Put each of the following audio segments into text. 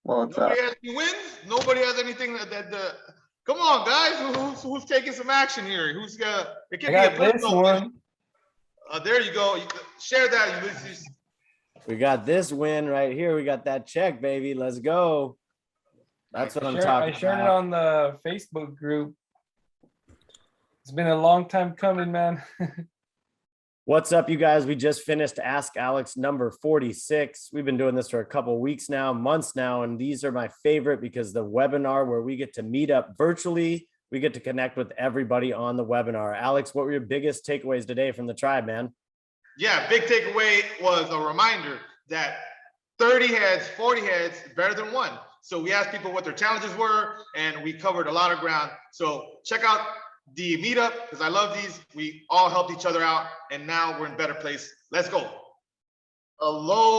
What's Nobody up? has any wins. Nobody has anything that. Come on, guys. Who's taking some action here? Who's got? It could be a personal win. There you go. Share that, Ulysses. We got this win right here. We got that check, baby. Let's go. That's what I'm talking about. I shared it on the Facebook group. It's been a long time coming, man. What's up, you guys? We just finished Ask Alex number 46. We've been doing this for a couple weeks now, months now, and these are my favorite because the webinar where we get to meet up virtually, we get to connect with everybody on the webinar. Alex, what were your biggest takeaways today from the tribe, man? Yeah, big takeaway was a reminder that 30 heads, 40 heads is better than one. So we asked people what their challenges were, and we covered a lot of ground. So check out the meetup because I love these. We all helped each other out, and now we're in a better place. Let's go. Aloha.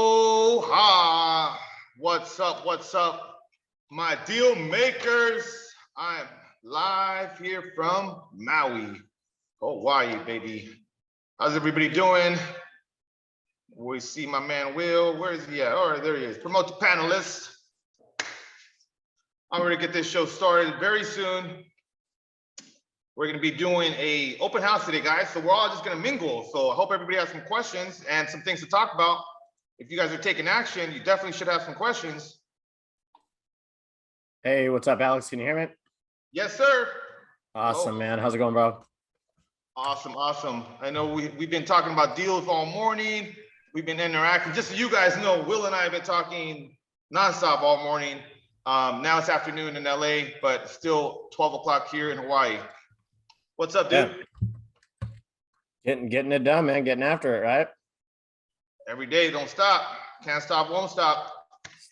What's up? What's up, my deal makers? I'm live here from Maui, Hawaii, baby. How's everybody doing? We see my man Will. Where is he at? All right, there he is. Promote the panelists. I'm going to get this show started very soon. We're going to be doing a open house today, guys. So we're all just going to mingle. So I hope everybody has some questions and some things to talk about. If you guys are taking action, you definitely should have some questions. Hey, what's up, Alex? Can you hear me? Yes, sir. Awesome, man. How's it going, bro? Awesome, awesome. I know we've been talking about deals all morning. We've been interacting. Just so you guys know, Will and I have been talking nonstop all morning. Now it's afternoon in LA, but still 12 o'clock here in Hawaii. What's up, dude? Yeah. Getting it done, man. Getting after it, right? Every day, don't stop. Can't stop, won't stop.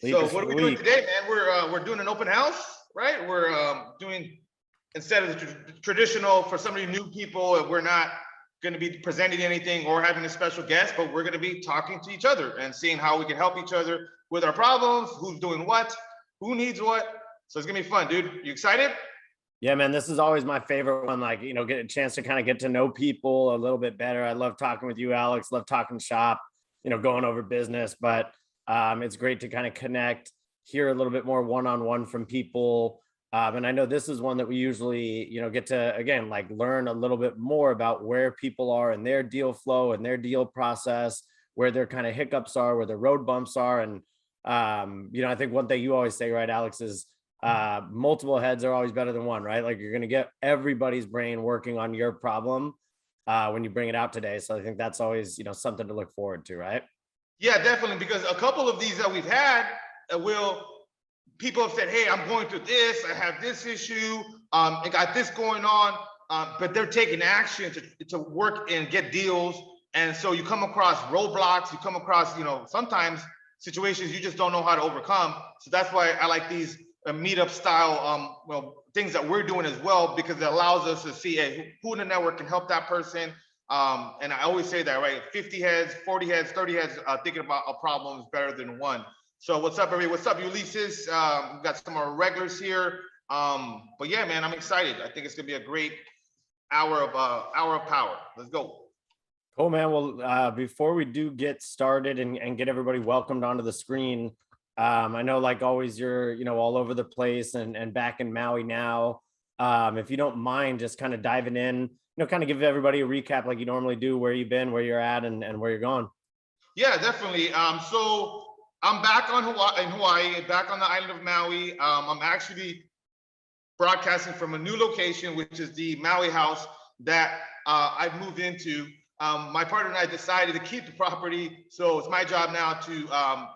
So what are we doing today, man? We're doing an open house, right? We're doing, instead of the traditional, for some of you new people, we're not going to be presenting anything or having a special guest, but we're going to be talking to each other and seeing how we can help each other with our problems, who's doing what, who needs what. So it's going to be fun, dude. You excited? Yeah, man, this is always my favorite one. Like, you know, get a chance to kind of get to know people a little bit better. I love talking with you, Alex. Love talking shop, you know, going over business, but it's great to kind of connect, hear a little bit more one-on-one from people. And I know this is one that we usually, you know, get to, again, like learn a little bit more about where people are in their deal flow and their deal process, where their kind of hiccups are, where their road bumps are. And, you know, I think one thing you always say, right, Alex, is multiple heads are always better than one, right? Like you're going to get everybody's brain working on your problem when you bring it out today. So I think that's always, you know, something to look forward to, right? Yeah, definitely. Because a couple of these that we've had, people have said, hey, I'm going through this, I have this issue, I got this going on, but they're taking action to work and get deals. And so you come across roadblocks, you come across, you know, sometimes situations you just don't know how to overcome. So that's why I like these meetup style things that we're doing as well, because it allows us to see, hey, who in the network can help that person. And I always say that, right? 50 heads, 40 heads, 30 heads thinking about a problem is better than one. So what's up, everybody? What's up, Ulysses? We've got some of our regulars here. But yeah, man, I'm excited. I think it's gonna be a great hour of power. Let's go. Cool, man. Well, before we do get started and get everybody welcomed onto the screen, I know, like always, you're, you know, all over the place and back in Maui now. If you don't mind just kind of diving in, you know, kind of give everybody a recap like you normally do, where you've been, where you're at, and where you're going. Yeah, definitely. So I'm back in Hawaii, back on the island of Maui. I'm actually broadcasting from a new location, which is the Maui house that I've moved into. My partner and I decided to keep the property, so it's my job now to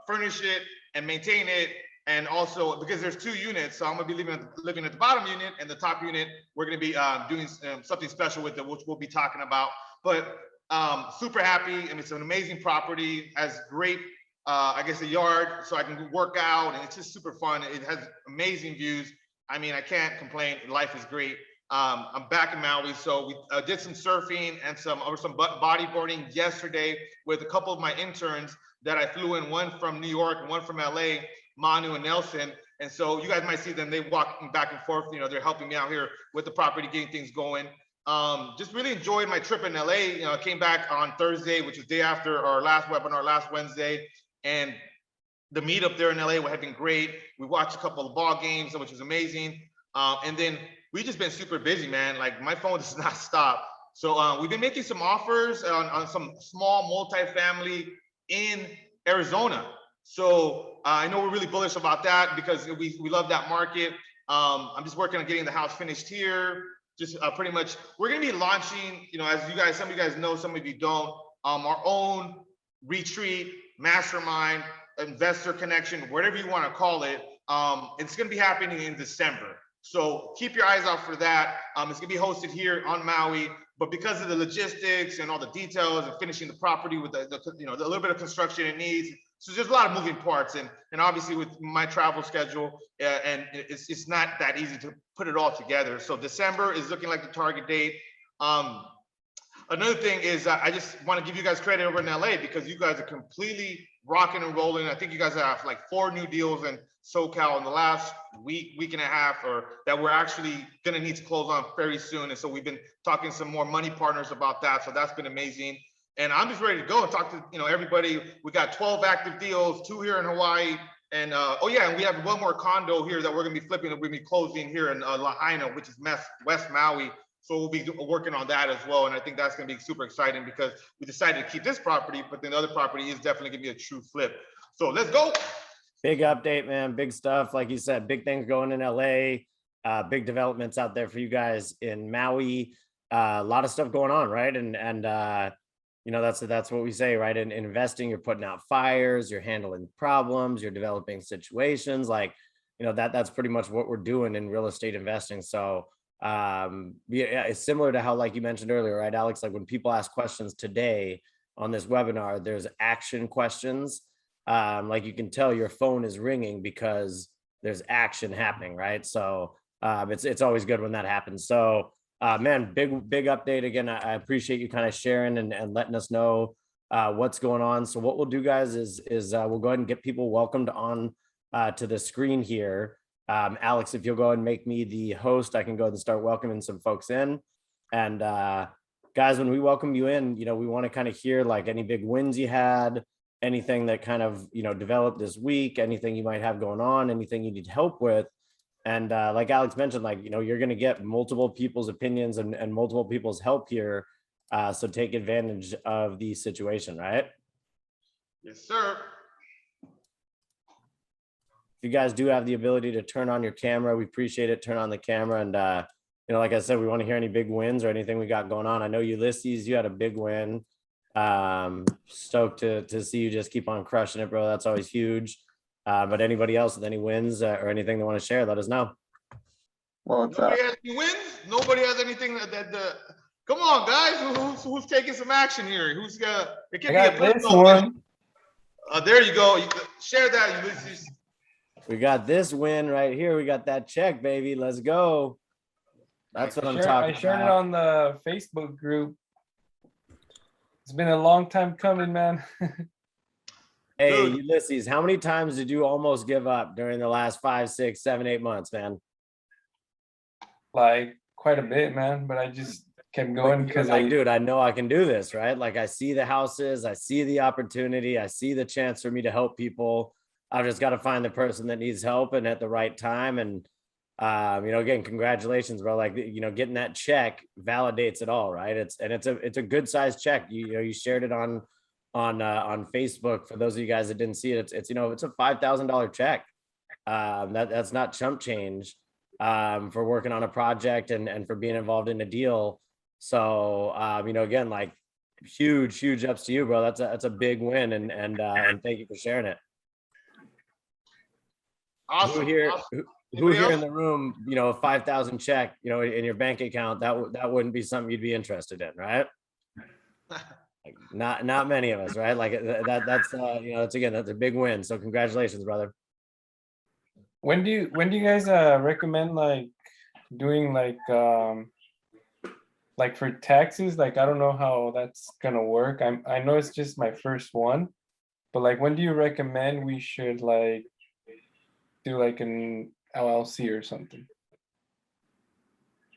furnish it and maintain it. And also, because there's 2 units, so I'm gonna be living at the bottom unit, and the top unit, we're gonna be doing something special with it, which we'll be talking about. But super happy. I mean, it's an amazing property, has great, I guess, a yard, so I can work out, and it's just super fun. It has amazing views. I mean, I can't complain. Life is great. I'm back in Maui, so we did some surfing and some bodyboarding yesterday with a couple of my interns that I flew in, one from New York and one from LA, Manu and Nelson. And so you guys might see them, they walking back and forth, you know, they're helping me out here with the property, getting things going. Just really enjoyed my trip in LA. You know, I came back on Thursday, which is day after our last webinar, last Wednesday. And the meetup there in LA have been great. We watched a couple of ball games, which was amazing. And then we just been super busy, man. Like my phone does not stop. So we've been making some offers on some small multifamily in Arizona. So I know we're really bullish about that because we love that market. I'm just working on getting the house finished here. Just pretty much, we're gonna be launching, as you guys, some of you guys know, some of you don't, our own retreat, mastermind, investor connection, whatever you want to call it. It's gonna be happening in December. So keep your eyes out for that. It's gonna be hosted here on Maui, but because of the logistics and all the details and finishing the property with the little bit of construction it needs, so there's a lot of moving parts, and obviously with my travel schedule, and it's not that easy to put it all together. So December is looking like the target date. Another thing is I just want to give you guys credit over in LA because you guys are completely rocking and rolling. I think you guys have like 4 new deals in SoCal in the last week and a half, or that we're actually gonna need to close on very soon. And so we've been talking some more money partners about that. So that's been amazing. And I'm just ready to go and talk to everybody. We got 12 active deals, 2 here in Hawaii, and oh yeah, and we have 1 more condo here that we're gonna be flipping. We're gonna be closing here in Lahaina, which is West Maui. So we'll be working on that as well. And I think that's gonna be super exciting because we decided to keep this property, but then the other property is definitely gonna be a true flip. So let's go. Big update, man. Big stuff. Like you said, big things going in LA, big developments out there for you guys in Maui. A lot of stuff going on, right? And that's what we say, right? In investing, you're putting out fires, you're handling problems, you're developing situations. Like, that's pretty much what we're doing in real estate investing. So yeah, it's similar to how, like you mentioned earlier, right, Alex? Like when people ask questions today on this webinar, there's action questions. Like you can tell your phone is ringing because there's action happening, right? So it's always good when that happens. So man, big update again. I appreciate you kind of sharing and letting us know what's going on. So what we'll do, guys, is we'll go ahead and get people welcomed on to the screen here. Alex, if you'll go ahead and make me the host, I can go ahead and start welcoming some folks in. And guys, when we welcome you in, we want to kind of hear like any big wins you had, anything that kind of developed this week, anything you might have going on, anything you need help with. And like Alex mentioned, like you're going to get multiple people's opinions and multiple people's help here, so take advantage of the situation, right? Yes, sir. If you guys do have the ability to turn on your camera, we appreciate it. Turn on the camera. And like I said, we want to hear any big wins or anything we got going on. I know Ulysses, you had a big win. Stoked to see you just keep on crushing it, bro. That's always huge. But anybody else with any wins or anything they want to share, let us know. Well, Nobody has any wins. Nobody has anything that come on, guys. Who's taking some action here? Who's got? It can I be got a this personal one. There you go. Share that, Ulysses. We got this win right here. We got that check, baby. Let's go. That's what I'm talking about. I shared it on the Facebook group. It's been a long time coming, man. Hey, Ulysses, how many times did you almost give up during the last 5, 6, 7, 8 months, man? Like quite a bit, man. But I just kept going because dude, I know I can do this, right? Like I see the houses, I see the opportunity, I see the chance for me to help people. I've just got to find the person that needs help and at the right time. And again, congratulations, bro. Like, getting that check validates it all, right? It's a good sized check. You shared it on Facebook. For those of you guys that didn't see it, it's a $5,000 check. That's not chump change for working on a project and for being involved in a deal. So again, like huge ups to you, bro. That's a big win, and thank you for sharing it. Awesome. Who here in the room, a 5,000 check, in your bank account, that wouldn't be something you'd be interested in, right? Like, not many of us, right? Like that's that's a big win. So congratulations, brother. when do you guys recommend like doing like for taxes? Like I don't know how that's gonna work. I know it's just my first one, but like when do you recommend we should like do like an LLC or something?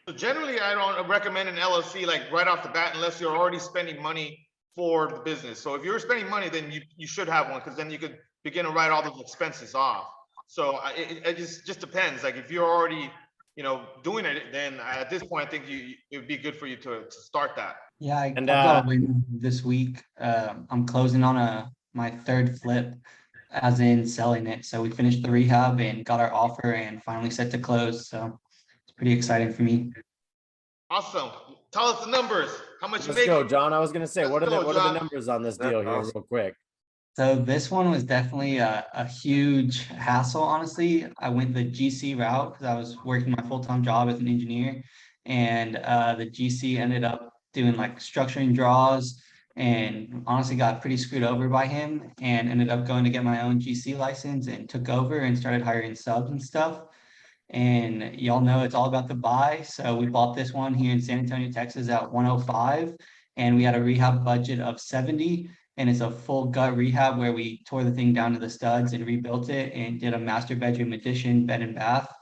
So generally, I don't recommend an LLC like right off the bat unless you're already spending money for the business. So if you're spending money, then you should have one, because then you could begin to write all those expenses off. So it just depends. Like if you're already, doing it, then at this point, I think it would be good for you to start that. Yeah, And I've got a win this week. I'm closing on my third flip, as in selling it. So we finished the rehab and got our offer and finally set to close. So it's pretty exciting for me. Awesome. Tell us the numbers. How much you let's go, making? John. I was gonna say, Let's what are go, the John. numbers on this That's deal here, awesome. real quick? So this one was definitely a huge hassle, honestly. I went the GC route because I was working my full-time job as an engineer, and the GC ended up doing like structuring draws, and honestly got pretty screwed over by him, and ended up going to get my own GC license and took over and started hiring subs and stuff. And y'all know it's all about the buy. So we bought this one here in San Antonio, Texas at 105, and we had a rehab budget of 70. And it's a full gut rehab where we tore the thing down to the studs and rebuilt it and did a master bedroom addition, bed and bath.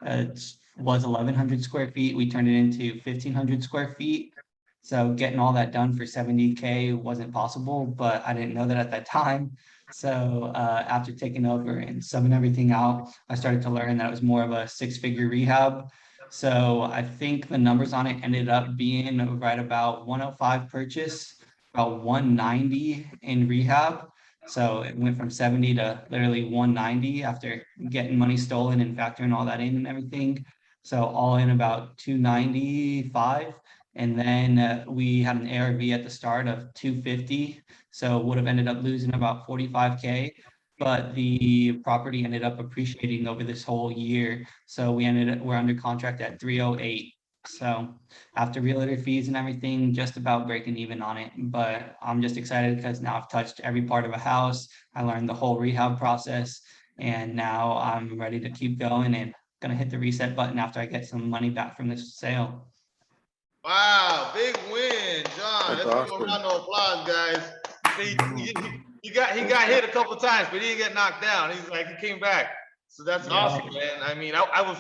It was 1,100 square feet. We turned it into 1,500 square feet. So getting all that done for 70K wasn't possible, but I didn't know that at that time. So after taking over and subbing everything out, I started to learn that it was more of a six-figure rehab. So I think the numbers on it ended up being right about 105 purchase, about 190 in rehab. So it went from 70 to literally 190 after getting money stolen and factoring all that in and everything. So all in about 295. And then we had an ARV at the start of 250. So would have ended up losing about 45K, but the property ended up appreciating over this whole year. So we're under contract at 308. So after realtor fees and everything, just about breaking even on it. But I'm just excited because now I've touched every part of a house. I learned the whole rehab process, and now I'm ready to keep going and gonna hit the reset button after I get some money back from this sale. Wow, big win, John. That's Let's give him a awesome. round of applause, guys. He got hit a couple times, but he didn't get knocked down. He came back. So that's awesome, man. I mean, I was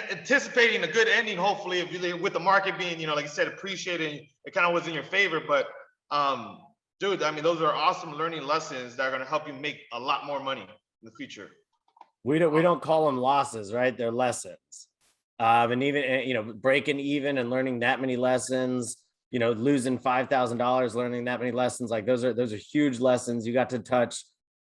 anticipating a good ending, hopefully, with the market being, like you said, appreciated. It kind of was in your favor, but dude, I mean, those are awesome learning lessons that are going to help you make a lot more money in the future. We don't call them losses, right? They're lessons. And even, breaking even and learning that many lessons, losing $5,000, learning that many lessons, like those are huge lessons. You got to touch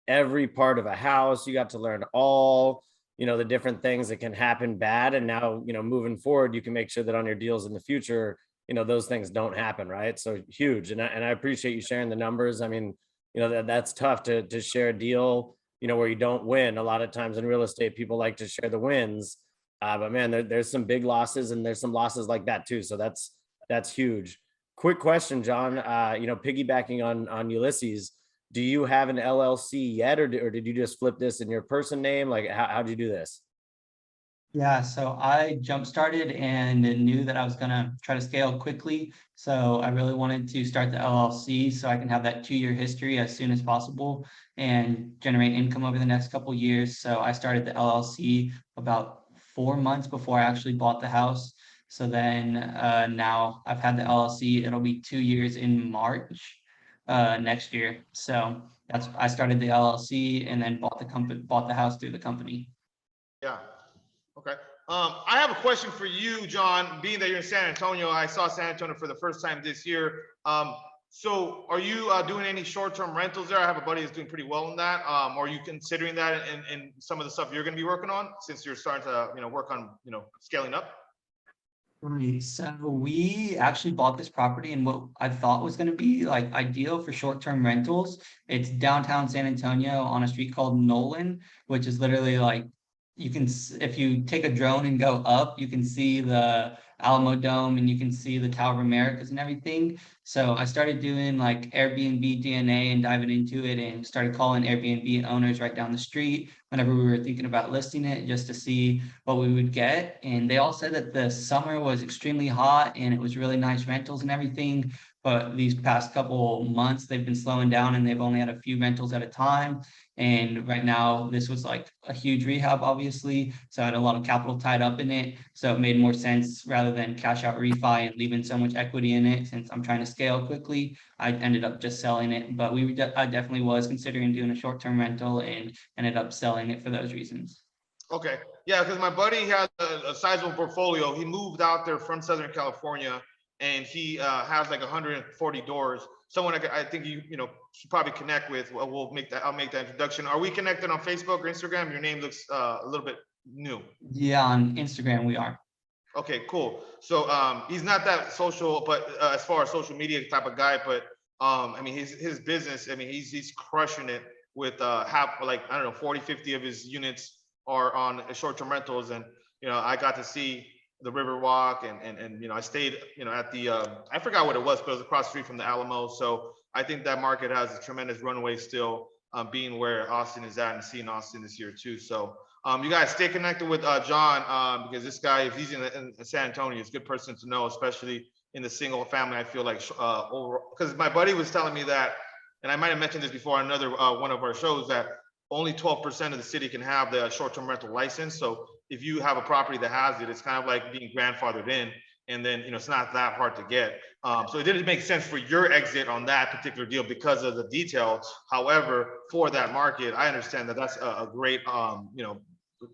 every part of a house. You got to learn all, the different things that can happen bad. And now, moving forward, you can make sure that on your deals in the future, those things don't happen, right? So huge. And I appreciate you sharing the numbers. I mean, that's tough to share a deal, where you don't win. A lot of times in real estate, people like to share the wins. But man, there's some big losses, and there's some losses like that too. So that's huge. Quick question, John. Piggybacking on Ulysses, do you have an LLC yet, or did you just flip this in your person name? Like, how'd you do this? Yeah, so I jump started and knew that I was gonna try to scale quickly. So I really wanted to start the LLC so I can have that 2-year history as soon as possible and generate income over the next couple of years. So I started the LLC about 4 months before I actually bought the house. So then now I've had the LLC. It'll be 2 years in March next year. So I started the LLC and then bought the house through the company. Yeah. Okay. I have a question for you, John. Being that you're in San Antonio, I saw San Antonio for the first time this year. So are you doing any short-term rentals there? I have a buddy who's doing pretty well in that. Are you considering that in some of the stuff you're going to be working on, since you're starting to work on scaling up? Right. So we actually bought this property in what I thought was going to be like ideal for short-term rentals. It's downtown San Antonio on a street called Nolan, which is literally like if you take a drone and go up, you can see the Alamo Dome and you can see the Tower of Americas and everything. So I started doing like Airbnb DNA and diving into it and started calling Airbnb owners right down the street whenever we were thinking about listing it, just to see what we would get. And they all said that the summer was extremely hot and it was really nice rentals and everything. But these past couple months, they've been slowing down and they've only had a few rentals at a time. And right now, this was like a huge rehab, obviously. So I had a lot of capital tied up in it. So it made more sense rather than cash out refi and leaving so much equity in it. Since I'm trying to scale quickly, I ended up just selling it. But I definitely was considering doing a short-term rental and ended up selling it for those reasons. Okay. Yeah, because my buddy has a sizable portfolio. He moved out there from Southern California, and he has like 140 doors. Someone I think you know should probably connect with. We'll make that. I'll make that introduction. Are we connected on Facebook or Instagram? Your name looks a little bit new. Yeah, on Instagram we are. Okay, cool. So he's not that social, but as far as social media type of guy, but I mean his business, I mean he's crushing it with half like I don't know 40, 50 of his units are on short-term rentals, and you know I got to see the Riverwalk and you know I stayed you know at the I forgot what it was, but it was across the street from the Alamo. So I think that market has a tremendous runway still, being where Austin is at and seeing Austin this year too. So you guys stay connected with John, because this guy, if he's in San Antonio, he's a good person to know, especially in the single family. I feel like because my buddy was telling me that, and I might have mentioned this before on another one of our shows, that only 12% of the city can have the short-term rental license. So if you have a property that has it, it's kind of like being grandfathered in, and then you know it's not that hard to get. So it didn't make sense for your exit on that particular deal because of the details. However, for that market, I understand that that's a great you know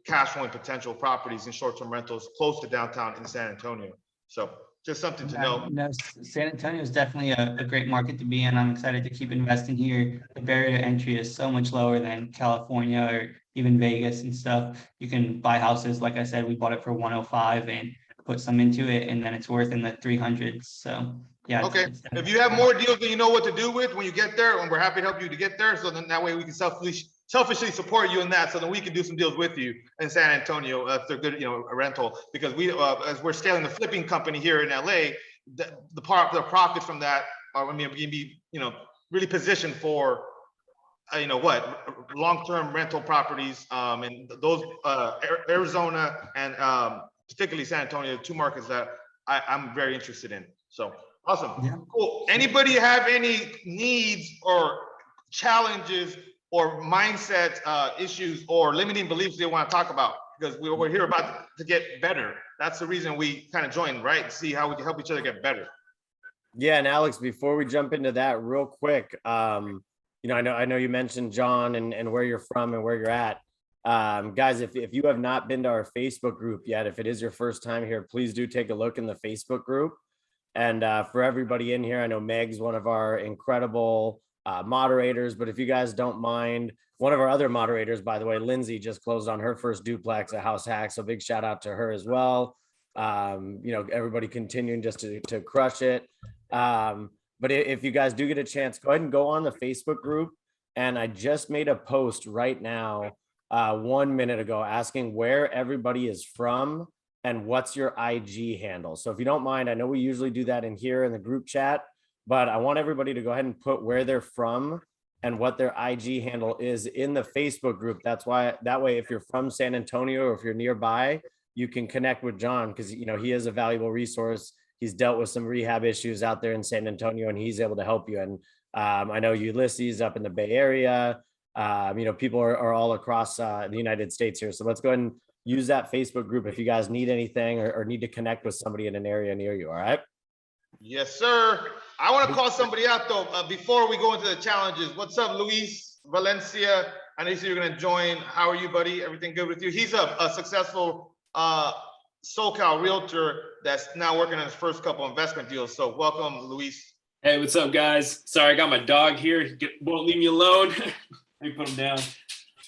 cash flowing potential properties in short-term rentals close to downtown in San Antonio. So just something to know. No, San Antonio is definitely a great market to be in. I'm excited to keep investing here. The barrier to entry is so much lower than California or even Vegas and stuff. You can buy houses. Like I said, we bought it for 105 and put some into it, and then it's worth in the 300s. So yeah, Okay. it's If you have more deals than you know what to do with when you get there, and we're happy to help you to get there, so then that way we can selfishly support you in that, so then we can do some deals with you in San Antonio if they're good, you know, a rental. Because we, as we're scaling the flipping company here in LA, the profits from that are, I mean, we can be, you know, really positioned for, you know what, long-term rental properties, and those Arizona and particularly San Antonio, two markets that I'm very interested in. So awesome. Yeah. Cool. Anybody have any needs or challenges or mindset issues or limiting beliefs they want to talk about? Because we're here about to get better. That's the reason we kind of joined, right? See how we can help each other get better. Yeah, and Alex, before we jump into that real quick, you know, I know you mentioned John and where you're from and where you're at. Guys, if you have not been to our Facebook group yet, if it is your first time here, please do take a look in the Facebook group. And for everybody in here, I know Meg's one of our incredible moderators, but if you guys don't mind, one of our other moderators, by the way, Lindsay, just closed on her first duplex at House Hack, so big shout out to her as well. You know, everybody continuing just to crush it. But if you guys do get a chance, go ahead and go on the Facebook group. And I just made a post right now, 1 minute ago, asking where everybody is from and what's your IG handle. So if you don't mind, I know we usually do that in here in the group chat, but I want everybody to go ahead and put where they're from and what their IG handle is in the Facebook group. That way, if you're from San Antonio or if you're nearby, you can connect with John, because you know he is a valuable resource. He's dealt with some rehab issues out there in San Antonio, and he's able to help you. And I know Ulysses up in the Bay Area. You know, people are all across the United States here. So let's go ahead and use that Facebook group if you guys need anything or need to connect with somebody in an area near you. All right. Yes, sir. I want to call somebody out though before we go into the challenges. What's up, Luis Valencia? I know you said you're going to join. How are you, buddy? Everything good with you? He's a successful SoCal realtor that's now working on his first couple investment deals. So welcome, Luis. Hey, what's up, guys? Sorry, I got my dog here. Won't leave me alone. Let me put him down.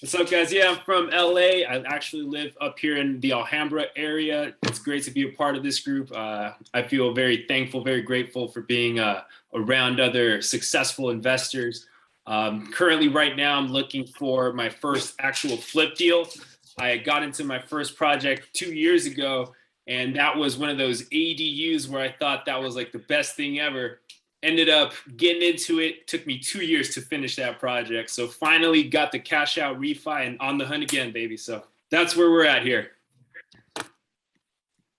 What's up, guys? Yeah, I'm from LA. I actually live up here in the Alhambra area. It's great to be a part of this group. I feel very thankful, very grateful for being around other successful investors. Currently, right now, I'm looking for my first actual flip deal. I got into my first project 2 years ago, and that was one of those ADUs where I thought that was like the best thing ever. Ended up getting into it. Took me 2 years to finish that project. So finally got the cash out refi and on the hunt again, baby. So that's where we're at here.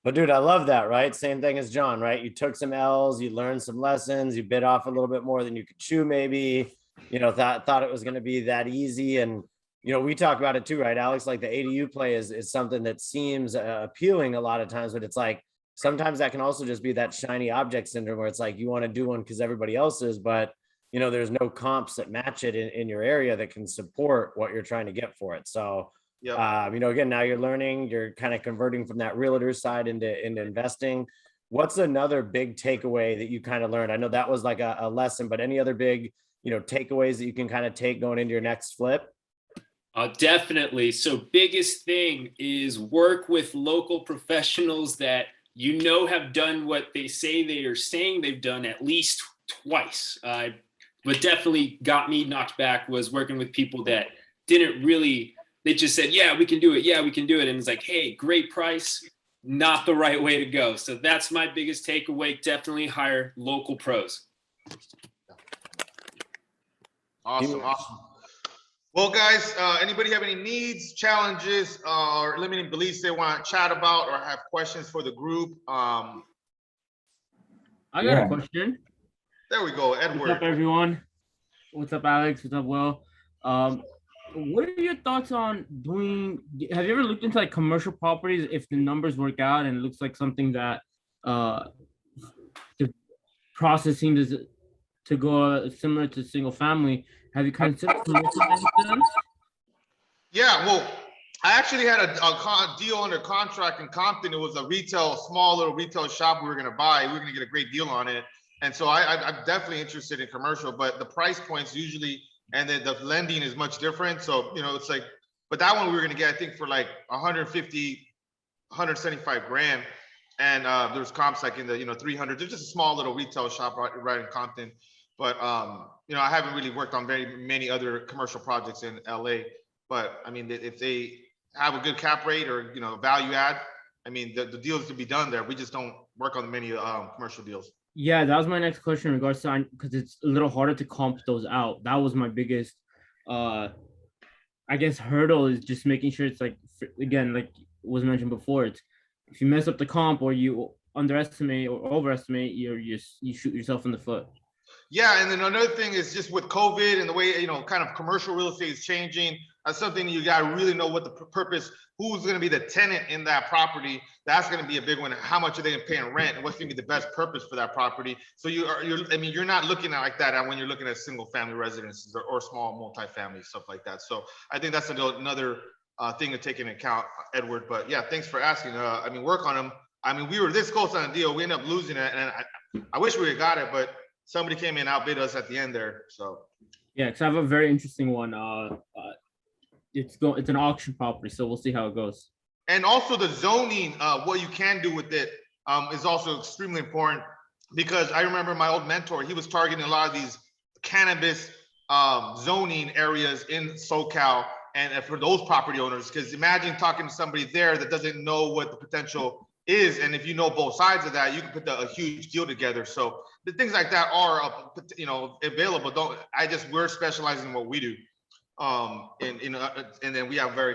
But dude, I love that, right? Same thing as John, right? You took some L's, you learned some lessons, you bit off a little bit more than you could chew maybe. thought it was going to be that easy. And, we talk about it too, right, Alex? Like the ADU play is something that seems appealing a lot of times, but it's like, sometimes that can also just be that shiny object syndrome where it's like, you want to do one because everybody else is, but there's no comps that match it in your area that can support what you're trying to get for it. So, Yeah. again, now you're learning, you're kind of converting from that realtor side into investing. What's another big takeaway that you kind of learned? I know that was like a lesson, but any other big, takeaways that you can kind of take going into your next flip? Definitely. So biggest thing is work with local professionals that have done what they say they are saying they've done at least twice. What definitely got me knocked back was working with people that didn't really, they just said, yeah, we can do it. Yeah, we can do it. And it's like, hey, great price, not the right way to go. So that's my biggest takeaway. Definitely hire local pros. Awesome. Well, guys, anybody have any needs, challenges, or limiting beliefs they want to chat about or have questions for the group? I got a question. There we go, Edward. What's up, everyone? What's up, Alex? What's up, Will? What are your thoughts on doing? Have you ever looked into like commercial properties if the numbers work out and it looks like something that the process seems to go similar to single family? Have you considered them? Yeah, well, I actually had a deal under contract in Compton. It was a small little retail shop we were going to buy. We were going to get a great deal on it. And so I'm definitely interested in commercial, but the price points usually, and then the lending is much different. So, it's like, but that one we were going to get, I think, for like 150, 175 grand. And there's comps like in the, 300. There's just a small little retail shop right in Compton. But, I haven't really worked on very many other commercial projects in LA. But I mean, if they have a good cap rate or, value add, I mean, the deals to be done there. We just don't work on many commercial deals. Yeah, that was my next question in regards to, because it's a little harder to comp those out. That was my biggest, I guess, hurdle, is just making sure it's like, again, like was mentioned before, it's if you mess up the comp or you underestimate or overestimate, you shoot yourself in the foot. Yeah, and then another thing is just with COVID and the way, kind of commercial real estate is changing, that's something you got to really know what the purpose, who's going to be the tenant in that property. That's going to be a big one. How much are they paying rent and what's going to be the best purpose for that property? So you're not looking at like that when you're looking at single family residences or small multifamily, stuff like that. So I think that's another thing to take into account, Edward. But yeah, thanks for asking. Work on them. We were this close on a deal. We ended up losing it. And I wish we had got it, but somebody came in and outbid us at the end there. So yeah, because I have a very interesting one. It's an auction property, so we'll see how it goes. And also the zoning, what you can do with it is also extremely important, because I remember my old mentor, he was targeting a lot of these cannabis zoning areas in SoCal, and for those property owners, because imagine talking to somebody there that doesn't know what the potential is, and if you know both sides of that, you can put a huge deal together. So the things like that are available. We're specializing in what we do, and then we have very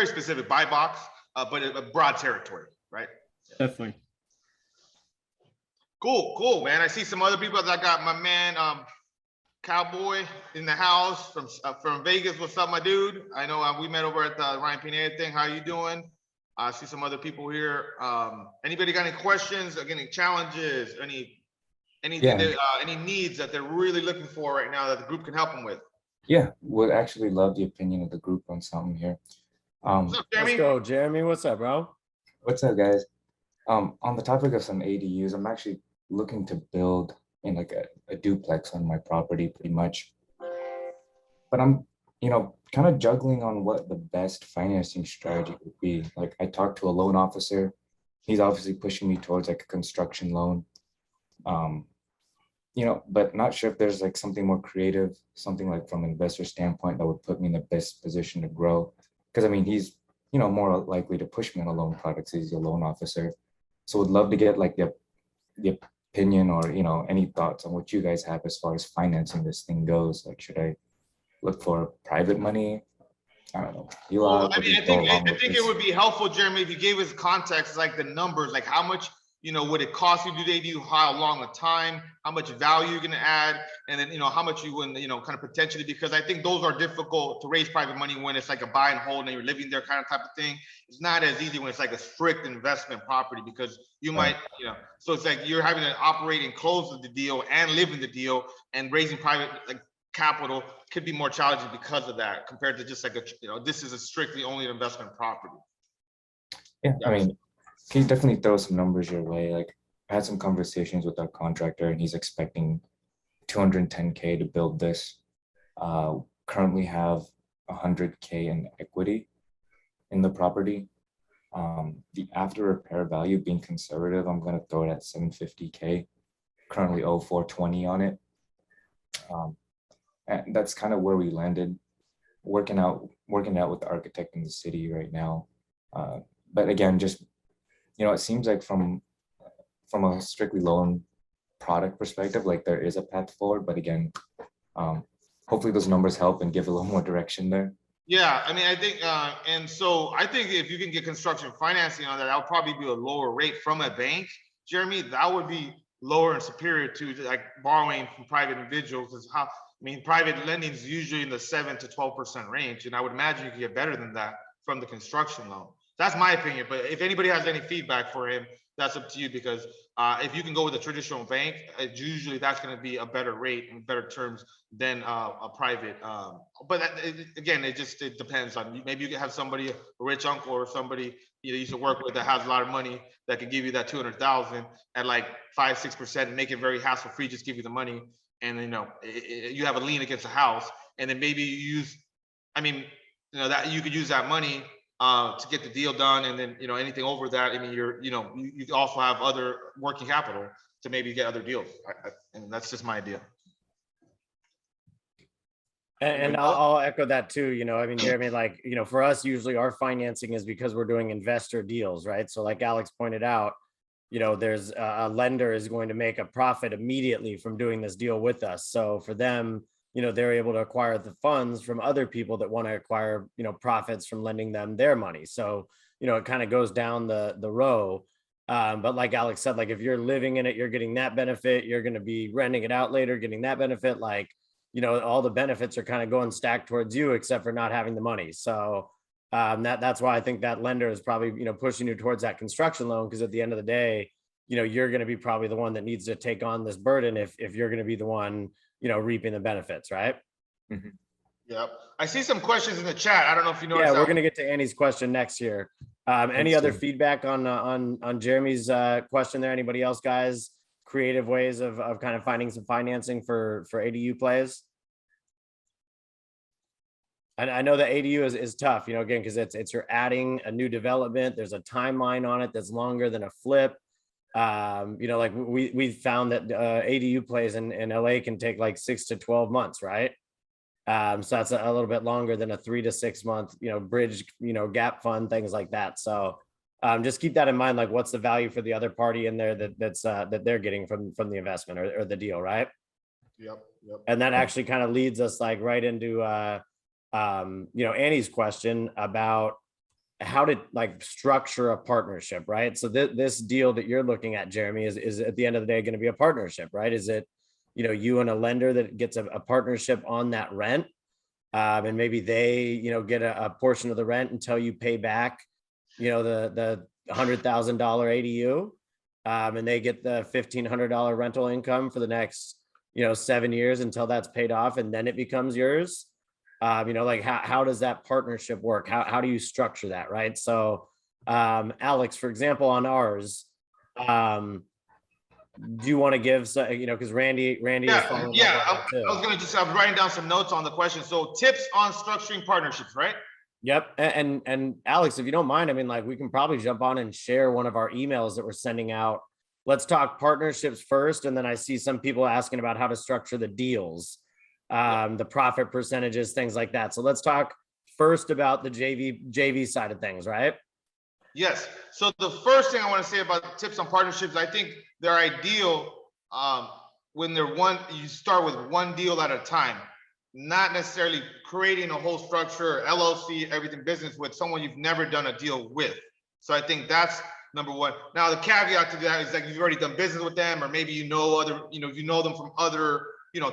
specific buy box, but a broad territory, right? Definitely. Cool, man. I see some other people. I got my man Cowboy in the house from Vegas. What's up, my dude? I know we met over at the Ryan Pineda thing. How you doing? I see some other people here. Anybody got any questions, any challenges, any needs that they're really looking for right now that the group can help them with? Yeah, would actually love the opinion of the group on something here. What's up, Jeremy? Let's go, Jeremy. What's up, bro? What's up, guys? On the topic of some ADUs, I'm actually looking to build in like a duplex on my property, pretty much. But I'm, kind of juggling on what the best financing strategy would be. Like, I talked to a loan officer. He's obviously pushing me towards like a construction loan. But not sure if there's like something more creative, something like from an investor standpoint that would put me in the best position to grow. Because he's, more likely to push me on a loan product, so he's a loan officer. So would love to get like the opinion or, any thoughts on what you guys have as far as financing this thing goes. Like, should I look for private money? I don't know. I think it would be helpful, Jeremy, if you gave us context, like the numbers, like how much would it cost you to do the ADU, how long the time, how much value you're going to add, and then, how much you would, kind of potentially, because I think those are difficult to raise private money when it's like a buy and hold and you're living there kind of type of thing. It's not as easy when it's like a strict investment property, because you might, so it's like you're having to operate and close the deal and live in the deal, and raising private like capital could be more challenging because of that, compared to just like this is a strictly only an investment property. Yeah, I mean, can you definitely throw some numbers your way? Like, I had some conversations with our contractor, and he's expecting 210K to build this. Currently have 100K in equity in the property. The after repair value, being conservative, I'm gonna throw it at 750K. Currently owe 420 on it. And that's kind of where we landed. Working out with the architect in the city right now. But again, just it seems like from a strictly loan product perspective, like there is a path forward. But again, hopefully those numbers help and give a little more direction there. Yeah, I mean, I think, and so I think if you can get construction financing on that, that'll probably be a lower rate from a bank, Jeremy. That would be lower and superior to like borrowing from private individuals. Is how, I mean, private lending is usually in the 7 to 12% range, and I would imagine you could get better than that from the construction loan. That's my opinion. But if anybody has any feedback for him, that's up to you, because if you can go with a traditional bank, usually that's going to be a better rate and better terms than a private. But again, it depends on, maybe you can have somebody, a rich uncle or somebody you used to work with that has a lot of money that could give you that 200,000 at like 5-6% and make it very hassle free. Just give you the money, and you have a lien against the house, and then maybe you use, I mean, that you could use that money to get the deal done, and then anything over that, I mean, you also have other working capital to maybe get other deals, and that's just my idea. And I'll echo that too. I mean, Jeremy, like, for us, usually our financing is because we're doing investor deals, right? So like Alex pointed out, there's a lender is going to make a profit immediately from doing this deal with us. So for them, they're able to acquire the funds from other people that want to acquire, profits from lending them their money. So, it kind of goes down the row. But like Alex said, like if you're living in it, you're getting that benefit. You're going to be renting it out later, getting that benefit. Like, all the benefits are kind of going stacked towards you, except for not having the money. So that's why I think that lender is probably, pushing you towards that construction loan, because at the end of the day, you're going to be probably the one that needs to take on this burden if you're going to be the one, reaping the benefits, right? Mm-hmm. Yep. I see some questions in the chat. I don't know if you know. Yeah, we're going to get to Annie's question next here. Any other feedback on Jeremy's question there? Anybody else, guys? Creative ways of kind of finding some financing for ADU plays? And I know that ADU is tough, again, because it's you're adding a new development. There's a timeline on it that's longer than a flip. Like we found that ADU plays in LA can take like 6 to 12 months, right? So that's a little bit longer than a 3 to 6 month, bridge, gap fund, things like that. So just keep that in mind. Like, what's the value for the other party in there that they're getting from the investment or the deal, right? Yep. And that actually kind of leads us like right into Annie's question about how to like structure a partnership, right? So this deal that you're looking at, Jeremy, is at the end of the day going to be a partnership, right? Is it, you and a lender that gets a partnership on that rent, and maybe they, get a portion of the rent until you pay back, the $100,000 ADU, and they get the $1,500 rental income for the next, 7 years until that's paid off, and then it becomes yours. Like how does that partnership work? How do you structure that, right? So Alex, for example, on ours, do you want to give because Randy yeah, I was writing down some notes on the question. So tips on structuring partnerships, right? Yep. And Alex, if you don't mind, I mean, like we can probably jump on and share one of our emails that we're sending out. Let's talk partnerships first, and then I see some people asking about how to structure the deals, the profit percentages, things like that. So let's talk first about the JV side of things, right? Yes. So the first thing I want to say about tips on partnerships, I think they're ideal when you start with one deal at a time, not necessarily creating a whole structure, LLC, everything business with someone you've never done a deal with. So I think that's number one. Now the caveat to that is like you've already done business with them, or maybe you know you know them from other,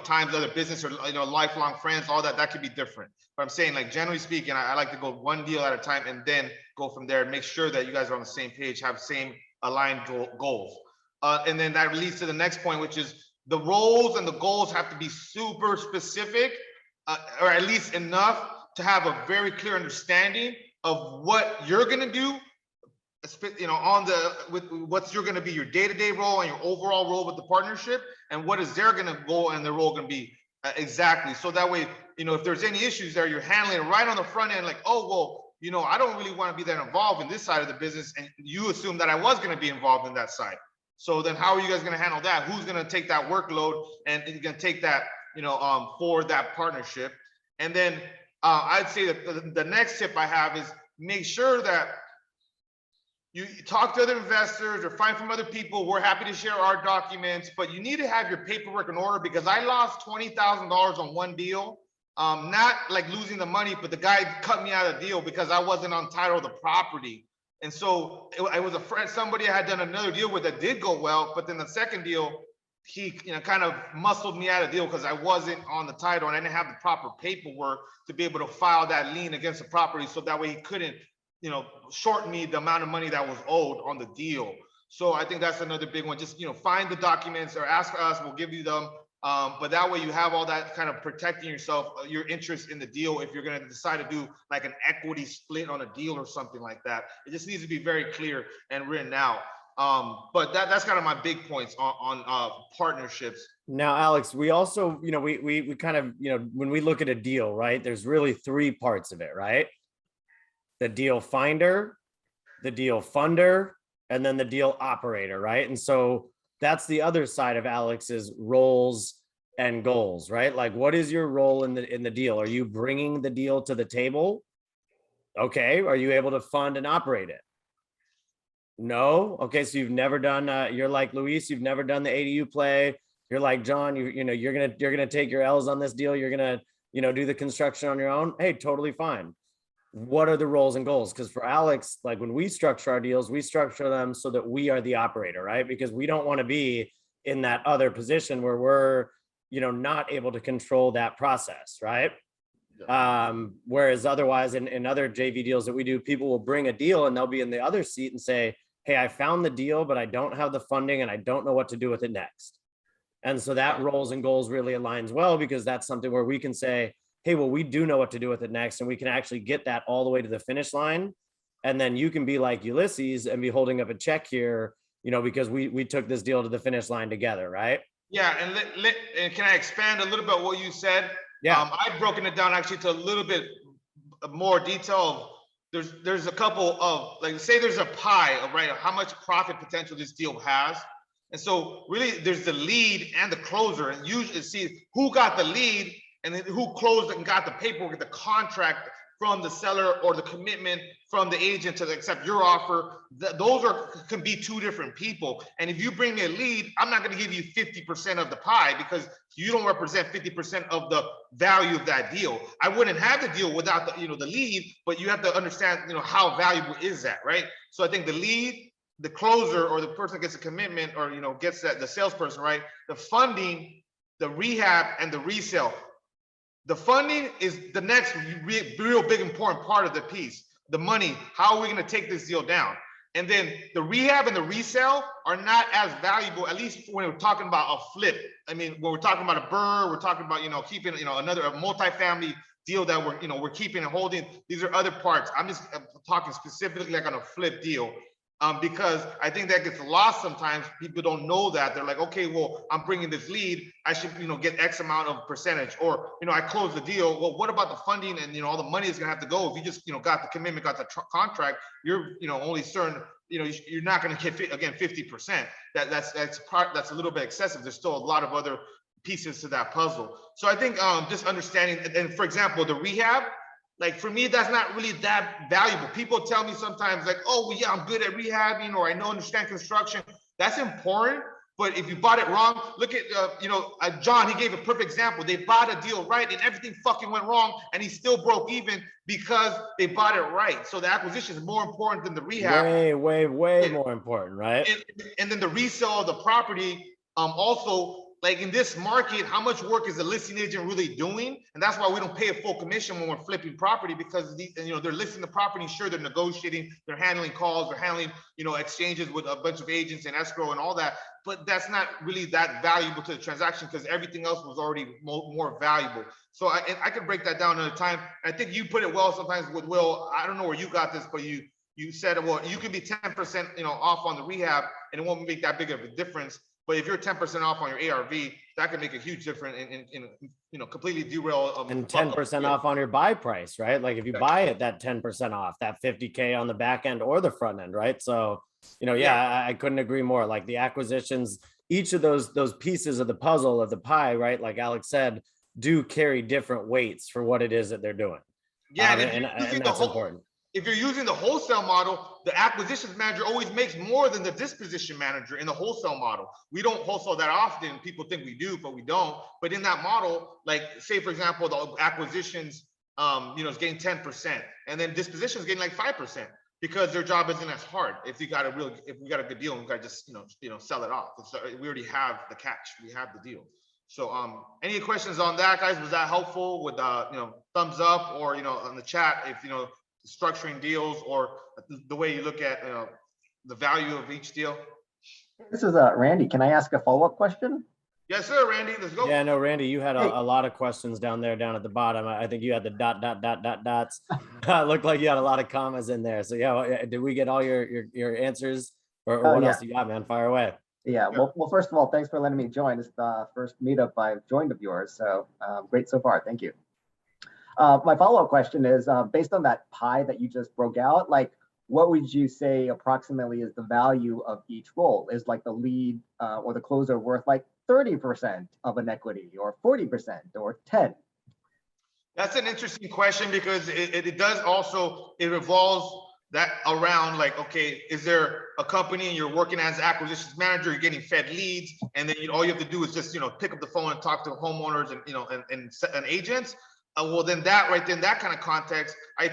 times, other business, or lifelong friends, all that could be different. But I'm saying, like, generally speaking, I like to go one deal at a time and then go from there and make sure that you guys are on the same page, have same aligned goals. And then that leads to the next point, which is the roles and the goals have to be super specific, or at least enough to have a very clear understanding of what you're going to do, with what's you're going to be your day-to-day role and your overall role with the partnership, and what is their going to go and their role going to be exactly. So that way, if there's any issues there, you're handling it right on the front end, like, oh, well, I don't really want to be that involved in this side of the business, and you assume that I was going to be involved in that side. So then how are you guys going to handle that? Who's going to take that workload and you're going to take that, for that partnership? And then I'd say that the next tip I have is make sure that you talk to other investors or find from other people. We're happy to share our documents, but you need to have your paperwork in order, because I lost $20,000 on one deal. Not like losing the money, but the guy cut me out of the deal because I wasn't on title of the property. And so it was a friend, somebody I had done another deal with that did go well, but then the second deal, he kind of muscled me out of the deal because I wasn't on the title and I didn't have the proper paperwork to be able to file that lien against the property. So that way he couldn't, short me the amount of money that was owed on the deal. So I think that's another big one. Just, find the documents or ask us, we'll give you them. But that way you have all that kind of protecting yourself, your interest in the deal. If you're going to decide to do like an equity split on a deal or something like that, it just needs to be very clear and written out. But that's kind of my big points on partnerships. Now, Alex, we also, we kind of, when we look at a deal, right, there's really three parts of it, right? The deal finder, the deal funder, and then the deal operator, right? And so that's the other side of Alex's roles and goals, right? Like, what is your role in the deal? Are you bringing the deal to the table? Okay. Are you able to fund and operate it? No. Okay. So you've never done, you're like Luis, you've never done the ADU play. You're like John, you're going to take your L's on this deal. You're going to, do the construction on your own. Hey, totally fine. What are the roles and goals? Because for Alex, like when we structure our deals, we structure them so that we are the operator, right? Because we don't want to be in that other position where we're, not able to control that process, right? Whereas otherwise in other JV deals that we do, people will bring a deal and they'll be in the other seat and say, hey, I found the deal, but I don't have the funding and I don't know what to do with it next. And so that roles and goals really aligns well, because that's something where we can say, hey, well, we do know what to do with it next, and we can actually get that all the way to the finish line. And then you can be like Ulysses and be holding up a check here, because we took this deal to the finish line together, right? Yeah, and can I expand a little bit what you said? Yeah. I've broken it down actually to a little bit more detail. There's a couple of, like, say there's a pie of, right, how much profit potential this deal has. And so really there's the lead and the closer, and usually see who got the lead and then who closed it and got the paperwork, the contract from the seller, or the commitment from the agent to accept your offer. Those can be two different people. And if you bring me a lead, I'm not going to give you 50% of the pie, because you don't represent 50% of the value of that deal. I wouldn't have the deal without the, the lead, but you have to understand, how valuable is that, right? So I think the lead, the closer, or the person gets a commitment, or, gets that, the salesperson, right? The funding, the rehab, and the resale. The funding is the next real big important part of the piece. The money, how are we going to take this deal down? And then the rehab and the resale are not as valuable, at least when we're talking about a flip. I mean, when we're talking about a burr, we're talking about, keeping, a multifamily deal that we're keeping and holding. These are other parts. I'm just talking specifically like on a flip deal. Because I think that gets lost sometimes. People don't know that. They're like, okay, well, I'm bringing this lead, I should, get X amount of percentage, or, I closed the deal. Well, what about the funding and, all the money is gonna have to go? If you just, got the commitment, got the contract, you're, only certain, you're not gonna get, again, 50%. That's a little bit excessive. There's still a lot of other pieces to that puzzle. So I think just understanding, and for example, the rehab, like for me, that's not really that valuable. People tell me sometimes like, oh, well, yeah, I'm good at rehabbing, or I know understand construction. That's important, But if you bought it wrong, look at, John, he gave a perfect example. They bought a deal right and everything fucking went wrong and he still broke even because they bought it right. So the acquisition is more important than the rehab. Way more important, right? And then the resale of the property, also, like in this market, how much work is the listing agent really doing? And that's why we don't pay a full commission when we're flipping property, because they're listing the property. Sure, they're negotiating, they're handling calls, they're handling exchanges with a bunch of agents and escrow and all that. But that's not really that valuable to the transaction because everything else was already more valuable. So I could break that down another time. I think you put it well sometimes with Will. I don't know where you got this, but you said, well, you can be 10% off on the rehab and it won't make that big of a difference. But if you're 10% off on your ARV, that can make a huge difference in completely derail. And 10% off on your buy price, right? Like if you buy it, that 10% off, that 50K on the back end or the front end, right? So, I couldn't agree more. Like the acquisitions, each of those pieces of the puzzle of the pie, right? Like Alex said, do carry different weights for what it is that they're doing. Yeah, and that's important. If you're using the wholesale model, the acquisitions manager always makes more than the disposition manager in the wholesale model. We don't wholesale that often. People think we do, but we don't. But in that model, like say, for example, the acquisitions, is getting 10%, and then disposition is getting like 5% because their job isn't as hard. If we got a good deal, we got to just, sell it off. So we already have the catch. We have the deal. So any questions on that, guys? Was that helpful? With thumbs up or on the chat if structuring deals or the way you look at the value of each deal? This is Randy. Can I ask a follow-up question? Yes, sir, Randy. Let's go. Yeah, no, Randy, you had a lot of questions down at the bottom. I think you had the dots. Looked like you had a lot of commas in there. So yeah, did we get all your answers or what else you got, man? Fire away. Yeah. Well, first of all, thanks for letting me join. It's the first meetup I've joined of yours. So great so far. Thank you. My follow-up question is, based on that pie that you just broke out, like, what would you say approximately is the value of each role? Is like the lead or the closer worth like 30% of an equity or 40% or 10? That's an interesting question because it does also, it revolves that around like, okay, is there a company and you're working as acquisitions manager, you're getting fed leads, and then all you have to do is just pick up the phone and talk to homeowners and agents. Well, then that right then, that kind of context, I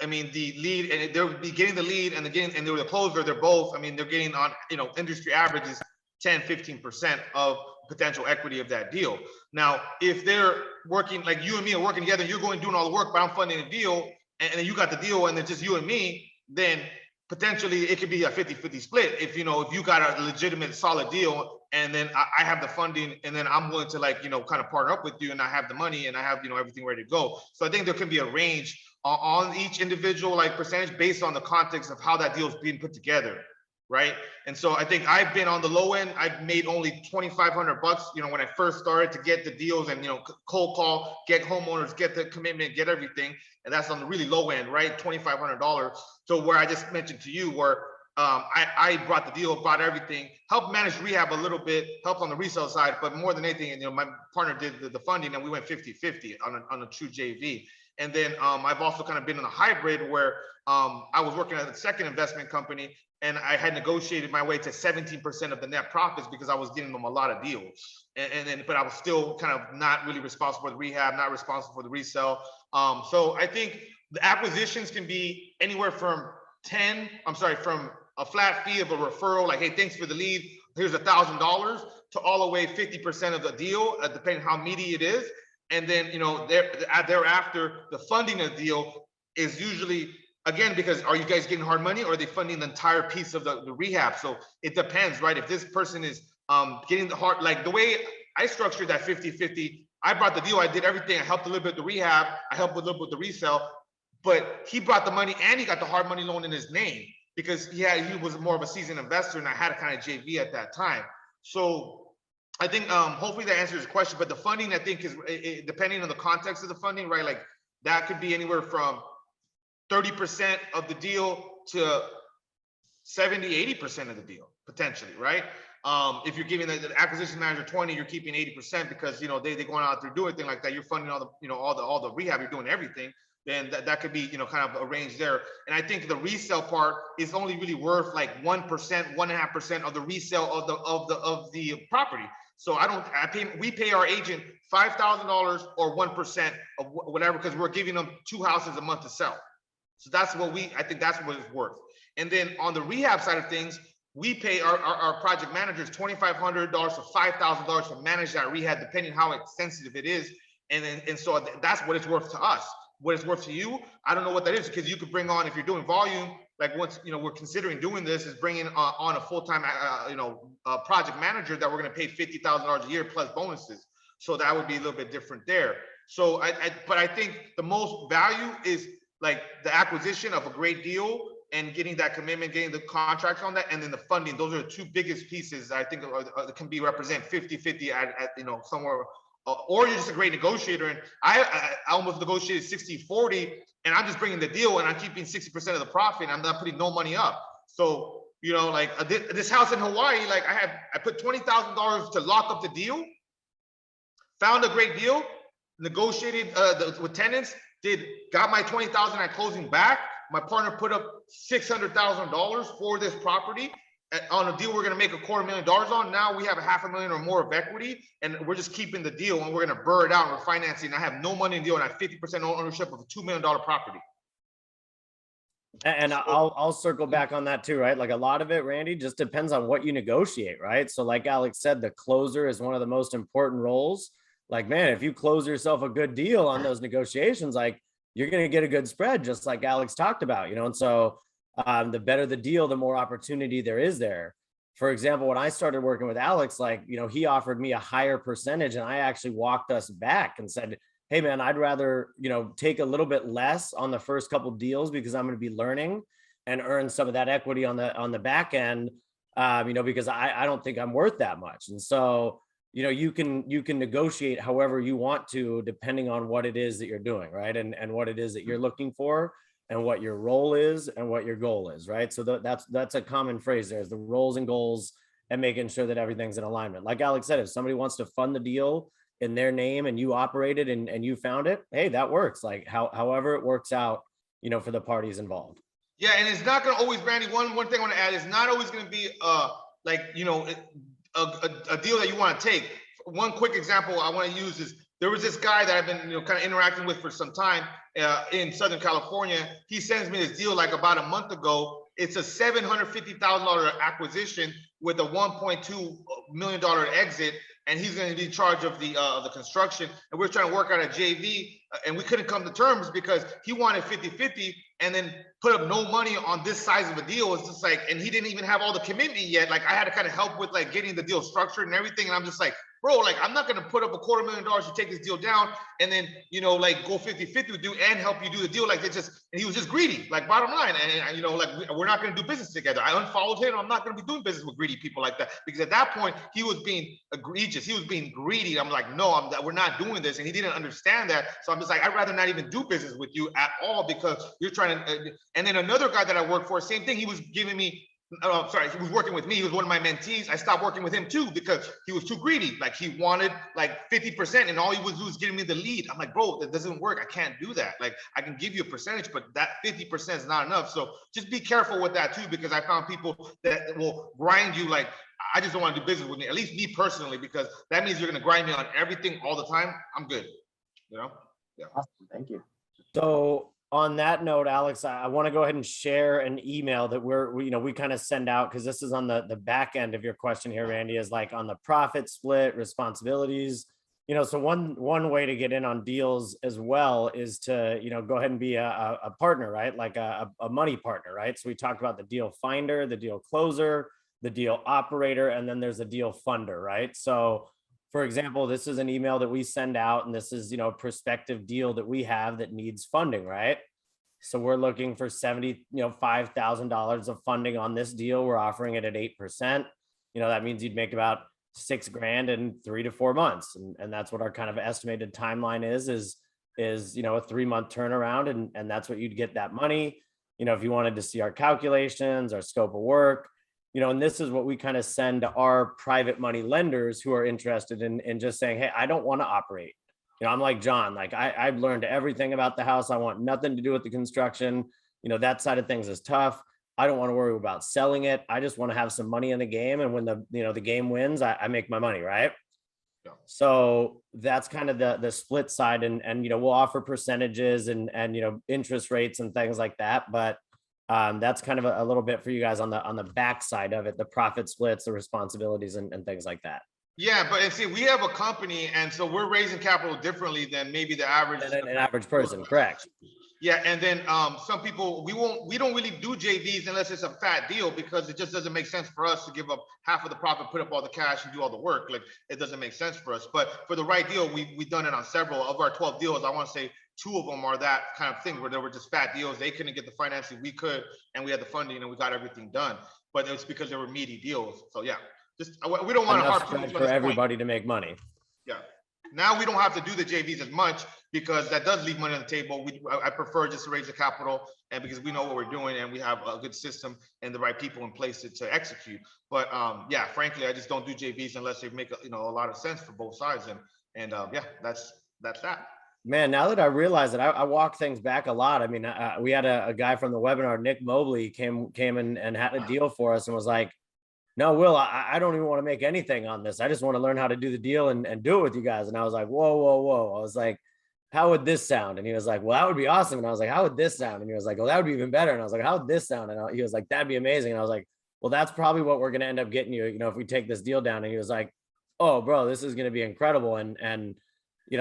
mean, the lead, and they'll be getting the lead and they're the closer, they're both, they're getting on, industry averages 10, 15% of potential equity of that deal. Now, if they're working, like you and me are working together, you're going doing all the work, but I'm funding a deal, and then you got the deal and it's just you and me, then potentially it could be a 50-50 split. If you got a legitimate solid deal and then I have the funding and then I'm willing to kind of partner up with you and I have the money and I have, everything ready to go. So I think there can be a range on each individual percentage based on the context of how that deal is being put together. Right. And so I think I've been on the low end. I've made only $2,500, when I first started to get the deals and, cold call, get homeowners, get the commitment, get everything. And that's on the really low end, right? $2,500. So where I just mentioned to you where I brought the deal, brought everything, helped manage rehab a little bit, helped on the resale side, but more than anything, my partner did the funding and we went 50-50 on a true JV. And then I've also kind of been in a hybrid where I was working at a second investment company and I had negotiated my way to 17% of the net profits because I was giving them a lot of deals. But I was still kind of not really responsible for the rehab, not responsible for the resale. So I think the acquisitions can be anywhere from from a flat fee of a referral, like, hey, thanks for the lead, here's $1,000, to all the way 50% of the deal, depending how meaty it is. And then, thereafter, the funding of the deal is usually, again, because are you guys getting hard money or are they funding the entire piece of the rehab? So it depends, right? If this person is getting the hard, like the way I structured that 50-50, I brought the deal, I did everything. I helped a little bit with the rehab, I helped a little bit with the resale, but he brought the money and he got the hard money loan in his name because he was more of a seasoned investor and I had a kind of JV at that time. So I think hopefully that answers your question, but the funding I think is depending on the context of the funding, right? Like that could be anywhere from 30% of the deal to 70-80% of the deal potentially, right? If you're giving the acquisition manager 20, you're keeping 80% because they going out there doing anything like that. You're funding all the all the rehab, you're doing everything. then that could be, you know, kind of arranged there. And I think the resale part is only really worth like 1%, 1.5% of the resale of the property. So we pay our agent $5,000 or 1% of whatever, because we're giving them 2 houses a month to sell. So that's what I think that's what it's worth. And then on the rehab side of things, we pay our project managers $2,500 to $5,000 to manage that rehab, depending how sensitive it is. And so that's what it's worth to us. What it's worth to you, I don't know what that is, because you could bring on, if you're doing volume, like once, you know, we're considering doing this, is bringing on a full-time, project manager that we're going to pay $50,000 a year plus bonuses. So that would be a little bit different there. So but I think the most value is like the acquisition of a great deal and getting that commitment, getting the contracts on that, and then the funding. Those are the 2 biggest pieces I think can be represent 50-50 at you know, somewhere. Or you're just a great negotiator. And I almost negotiated 60-40, and I'm just bringing the deal and I'm keeping 60% of the profit. I'm not putting no money up. So, you know, like this house in Hawaii, like I put $20,000 to lock up the deal, found a great deal, negotiated with tenants, got my $20,000 at closing back. My partner put up $600,000 for this property on a deal we're going to make $250,000 on. Now we have $500,000 or more of equity, and we're just keeping the deal, and we're going to burn it out. We're financing. I have no money in the deal, and I have 50% ownership of a $2 million property. And I'll circle back on that too, right? Like a lot of it, Randy, just depends on what you negotiate, right? So like Alex said, the closer is one of the most important roles. Like, man, if you close yourself a good deal on those negotiations, like you're going to get a good spread, just like Alex talked about, you know? And so the better the deal, the more opportunity there is there. For example, when I started working with Alex, like, you know, he offered me a higher percentage, and I actually walked us back and said, hey man, I'd rather, you know, take a little bit less on the first couple deals, because I'm going to be learning and earn some of that equity on the back end, you know, because I don't think I'm worth that much. And so, you know, you can negotiate however you want to, depending on what it is that you're doing, right? And what it is that you're looking for, and what your role is, and what your goal is, right? So that's a common phrase there, is the roles and goals, and making sure that everything's in alignment. Like Alex said, if somebody wants to fund the deal in their name and you operate it and you found it, hey, that works. Like however it works out, you know, for the parties involved. Yeah, and it's not going to always, Randy, one thing I want to add, is not always going to be like, you know, a deal that you want to take. One quick example I want to use is, there was this guy that I've been, you know, kind of interacting with for some time in Southern California. He sends me this deal like about a month ago. It's a $750,000 acquisition with a $1.2 million exit, and he's going to be in charge of the construction. And we're trying to work out a JV, and we couldn't come to terms because he wanted 50-50 and then put up no money on this size of a deal. It's just like, and he didn't even have all the commitment yet. Like I had to kind of help with like getting the deal structured and everything. And I'm just like, bro, like I'm not going to put up $250,000 to take this deal down and then, you know, like go 50-50 with you and help you do the deal. Like and he was just greedy, like bottom line. And you know, like we're not going to do business together. I unfollowed him. I'm not going to be doing business with greedy people like that, because at that point he was being egregious. He was being greedy. I'm like, no, we're not doing this. And he didn't understand that. So I'm just like, I'd rather not even do business with you at all, because you're trying to, and then another guy that I work for, same thing. He was giving me, he was working with me. He was one of my mentees. I stopped working with him too, because he was too greedy. Like he wanted like 50% and all he was doing was giving me the lead. I'm like, bro, that doesn't work. I can't do that. Like I can give you a percentage, but that 50% is not enough. So just be careful with that too, because I found people that will grind you. Like, I just don't want to do business with me, at least me personally, because that means you're going to grind me on everything all the time. I'm good. You know? Yeah. Awesome. Thank you. So on that note, Alex, I want to go ahead and share an email that we kind of send out, because this is on the back end of your question here, Randy, is like on the profit split, responsibilities. You know, so one way to get in on deals as well is to, you know, go ahead and be a partner, right? Like a money partner, right? So we talked about the deal finder, the deal closer, the deal operator, and then there's a deal funder, right? So for example, this is an email that we send out, and this is, you know, a prospective deal that we have that needs funding, right? So we're looking for $75,000 of funding on this deal. We're offering it at 8%. You know, that means you'd make about $6,000 in 3 to 4 months. And that's what our kind of estimated timeline is, you know, a 3-month turnaround. And that's what you'd get that money. You know, if you wanted to see our calculations, our scope of work, you know, and this is what we kind of send to our private money lenders who are interested in just saying, hey, I don't want to operate. I'm like John, like I've learned everything about the house. I want nothing to do with the construction. That side of things is tough. I don't want to worry about selling it. I just want to have some money in the game. And when the game wins, I make my money, right? Yeah. So that's kind of the split side. And we'll offer percentages and interest rates and things like that. But that's kind of a little bit for you guys on the back side of it, the profit splits, the responsibilities and things like that. Yeah, but and see, we have a company, and so we're raising capital differently than maybe the average An average person, correct? Yeah, and then some people we don't really do JVs unless it's a fat deal, because it just doesn't make sense for us to give up half of the profit, put up all the cash, and do all the work. Like, it doesn't make sense for us. But for the right deal, we've done it on several of our 12 deals. I want to say 2 of them are that kind of thing where they were just fat deals. They couldn't get the financing, we could, and we had the funding, and we got everything done. But it's because they were meaty deals. So yeah, just we don't want to harp too much on for this everybody point. to make money. Yeah. Now we don't have to do the JVs as much, because that does leave money on the table. I prefer just to raise the capital, and because we know what we're doing and we have a good system and the right people in place to execute. But yeah, frankly, I just don't do JVs unless they make a lot of sense for both sides. And yeah, that's that. Man, now that I realize that I walk things back a lot. I mean, we had a guy from the webinar, Nick Mobley, came in and had a deal for us and was like, no, Will, I don't even want to make anything on this. I just want to learn how to do the deal and do it with you guys. And I was like, whoa. I was like, how would this sound? And he was like, well, that would be awesome. And I was like, how would this sound? And he was like, well, that would be even better. And I was like, how would this sound? And he was like, that'd be amazing. And I was like, well, that's probably what we're going to end up getting you, if we take this deal down. And he was like, oh, bro, this is going to be incredible. And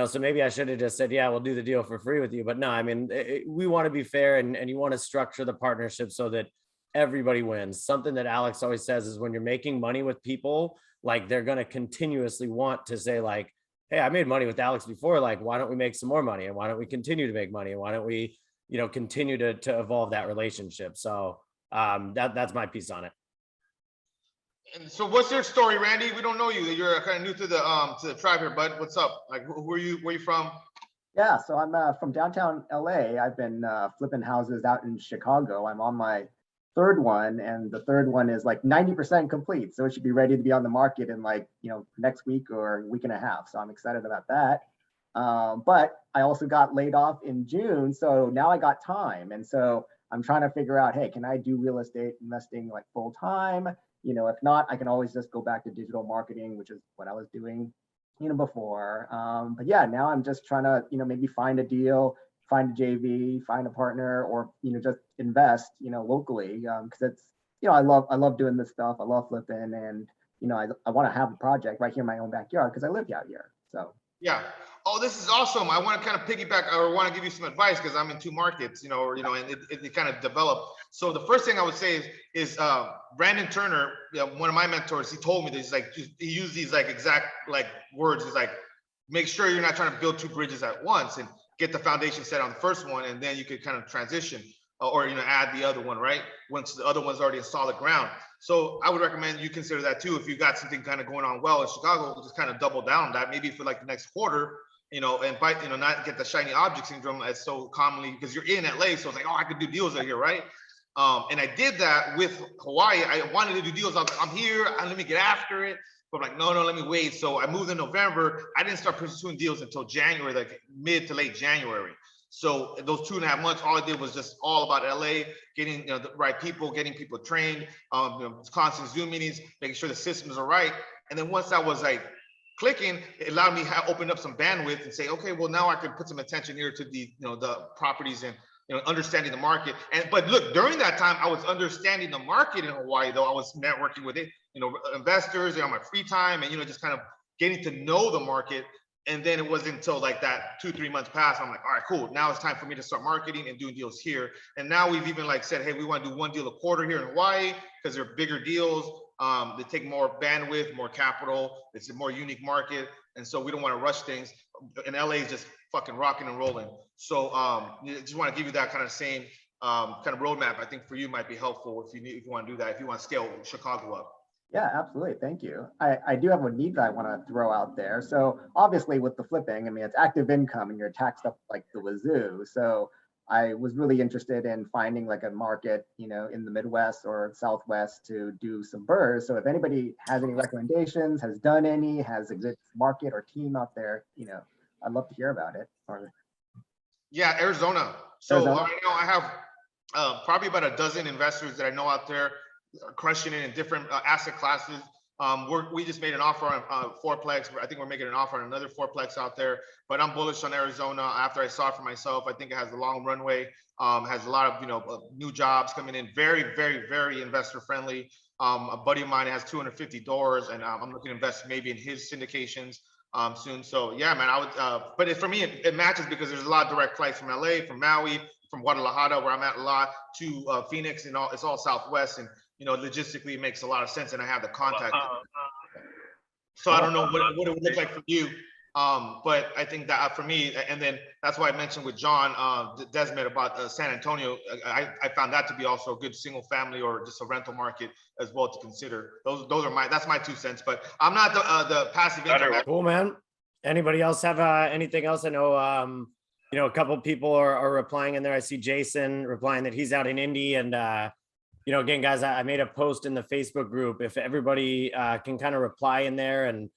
so maybe I should have just said, yeah, we'll do the deal for free with you. But no, I mean, we want to be fair, and you want to structure the partnership so that everybody wins. Something that Alex always says is when you're making money with people, like, they're going to continuously want to say, like, hey, I made money with Alex before. Like, why don't we make some more money? And why don't we continue to make money? And why don't we, continue to evolve that relationship? So that's my piece on it. And so what's your story, Randy? We don't know you. You're kind of new to the tribe here, bud. What's up? Like, where are you from? Yeah, so I'm from downtown LA. I've been flipping houses out in Chicago. I'm on my 3rd one, and the 3rd one is like 90% complete. So it should be ready to be on the market in like, next week or a week and a half. So I'm excited about that. But I also got laid off in June. So now I got time. And so I'm trying to figure out, hey, can I do real estate investing like full time? If not, I can always just go back to digital marketing, which is what I was doing, before. But yeah, now I'm just trying to, maybe find a deal, find a JV, find a partner, or, just invest, locally. Because it's, I love doing this stuff. I love flipping, and, I want to have a project right here in my own backyard because I live out here. So. Yeah. Oh, this is awesome. I want to kind of piggyback, or want to give you some advice, because I'm in 2 markets, and it kind of developed. So the first thing I would say is Brandon Turner, one of my mentors, he told me this, like, he used these like exact like words. He's like, make sure you're not trying to build 2 bridges at once, and get the foundation set on the first one, and then you could kind of transition or add the other one, right, once the other one's already in solid ground. So I would recommend you consider that too. If you got something kind of going on well in Chicago, just kind of double down on that, maybe for like the next quarter, and fight, not get the shiny object syndrome as so commonly, because you're in LA. So it's like, oh, I could do deals out here, right? And I did that with Hawaii. I wanted to do deals. I'm here, let me get after it. But I'm like, no, let me wait. So I moved in November. I didn't start pursuing deals until January, like mid to late January. So those 2.5 months, all I did was just all about LA, getting the right people, getting people trained, constant Zoom meetings, making sure the systems are right. And then once that was like clicking, it allowed me to open up some bandwidth and say, okay, well, now I can put some attention here to the the properties and understanding the market. But look, during that time, I was understanding the market in Hawaii, though I was networking with investors on my free time, and just kind of getting to know the market. And then it wasn't until like that 2-3 months passed, I'm like, all right, cool. Now it's time for me to start marketing and doing deals here. And now we've even like said, hey, we want to do 1 deal a quarter here in Hawaii, because they're bigger deals. They take more bandwidth, more capital. It's a more unique market. And so we don't want to rush things. And LA is just fucking rocking and rolling. So just want to give you that kind of same kind of roadmap. I think for you might be helpful if you want to do that, if you want to scale Chicago up. Yeah, absolutely. Thank you. I do have a need that I want to throw out there. So obviously with the flipping, I mean, it's active income and you're taxed up like the wazoo. So I was really interested in finding like a market, in the Midwest or Southwest to do some burrs. So if anybody has any recommendations, has done any, has a good market or team out there, I'd love to hear about it. Or Yeah, Arizona. So Arizona? right now I have probably about a dozen investors that I know out there are crushing it in different asset classes. We just made an offer on fourplex. I think we're making an offer on another fourplex out there. But I'm bullish on Arizona. After I saw it for myself, I think it has a long runway. Has a lot of new jobs coming in. Very, very, very investor friendly. A buddy of mine has 250 doors, and I'm looking to invest maybe in his syndications soon. So yeah, man, I would. But for me, it matches because there's a lot of direct flights from LA, from Maui, from Guadalajara, where I'm at a lot, to Phoenix, and all. It's all Southwest, and logistically it makes a lot of sense, and I have the contact. So I don't know what it would look like for you. But I think that for me, and then that's why I mentioned with John Desmet about San Antonio. I found that to be also a good single family or just a rental market as well to consider. Those are that's my 2 cents. But I'm not the passive income. Cool, man. Anybody else have anything else? I know a couple people are replying in there. I see Jason replying that he's out in Indy, and again, guys, I made a post in the Facebook group. If everybody can kind of reply in there and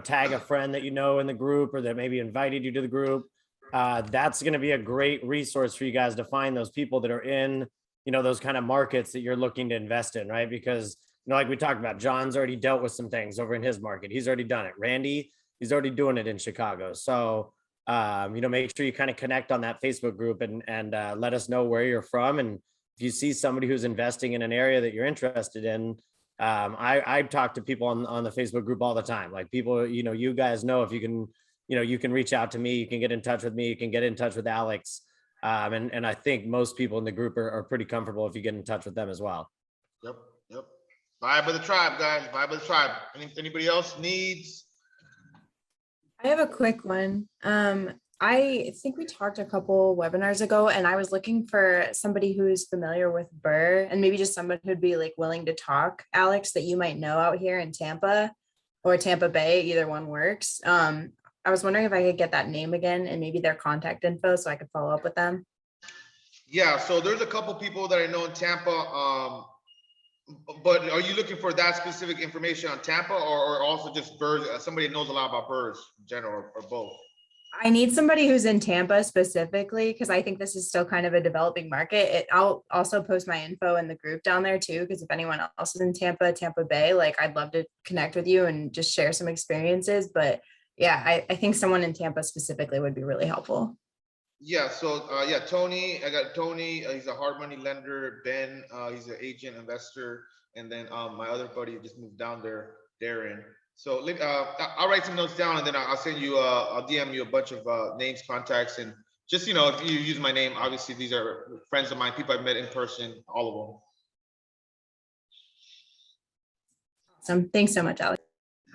tag a friend that in the group or that maybe invited you to the group, that's going to be a great resource for you guys to find those people that are in those kind of markets that you're looking to invest in, right? Because like we talked about, John's already dealt with some things over in his market. He's already done it. Randy, he's already doing it in Chicago. So make sure you kind of connect on that Facebook group and let us know where you're from. And if you see somebody who's investing in an area that you're interested in, I talk to people on the Facebook group all the time. Like people, you guys know, if you can, you can reach out to me, you can get in touch with me, you can get in touch with Alex. And I think most people in the group are pretty comfortable if you get in touch with them as well. Yep. Vibe of the tribe, guys. Vibe of the tribe. Anybody else needs? I have a quick one. I think we talked a couple webinars ago, and I was looking for somebody who's familiar with Burr and maybe just somebody who'd be like willing to talk, Alex, that you might know out here in Tampa or Tampa Bay, either one works. I was wondering if I could get that name again and maybe their contact info so I could follow up with them. Yeah, so there's a couple people that I know in Tampa. But are you looking for that specific information on Tampa or also just birds? Somebody knows a lot about birds in general or both? I need somebody who's in Tampa specifically, because I think this is still kind of a developing market. I'll also post my info in the group down there too, because if anyone else is in Tampa Bay, like I'd love to connect with you and just share some experiences. But yeah, I think someone in Tampa specifically would be really helpful. Yeah, so Tony, I got Tony, he's a hard money lender. Ben, he's an agent investor. And then my other buddy just moved down there, Darren. So I'll write some notes down and then I'll send you, I'll DM you a bunch of names, contacts, and just, if you use my name, obviously these are friends of mine, people I've met in person, all of them. Awesome. Thanks so much, Alex.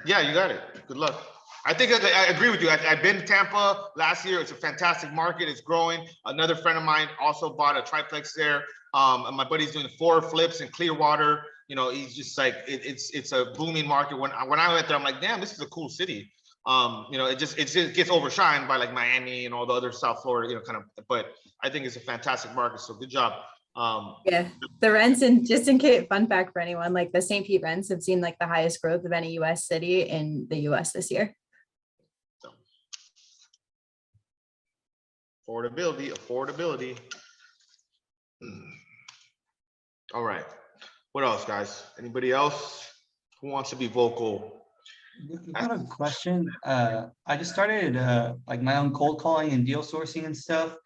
Yeah, you got it. Good luck. I think I agree with you. I've been to Tampa last year. It's a fantastic market. It's growing. Another friend of mine also bought a triplex there. And my buddy's doing 4 flips in Clearwater. He's just like, it's a booming market. When I went there, I'm like, damn, this is a cool city. It just gets overshined by like Miami and all the other South Florida, but I think it's a fantastic market. So good job. Yeah, the rents, and just in case, fun fact for anyone, like the St. Pete rents have seen like the highest growth of any US city in the US this year. Affordability. All right. What else, guys? Anybody else who wants to be vocal? I have a question. I just started like my own cold calling and deal sourcing and stuff,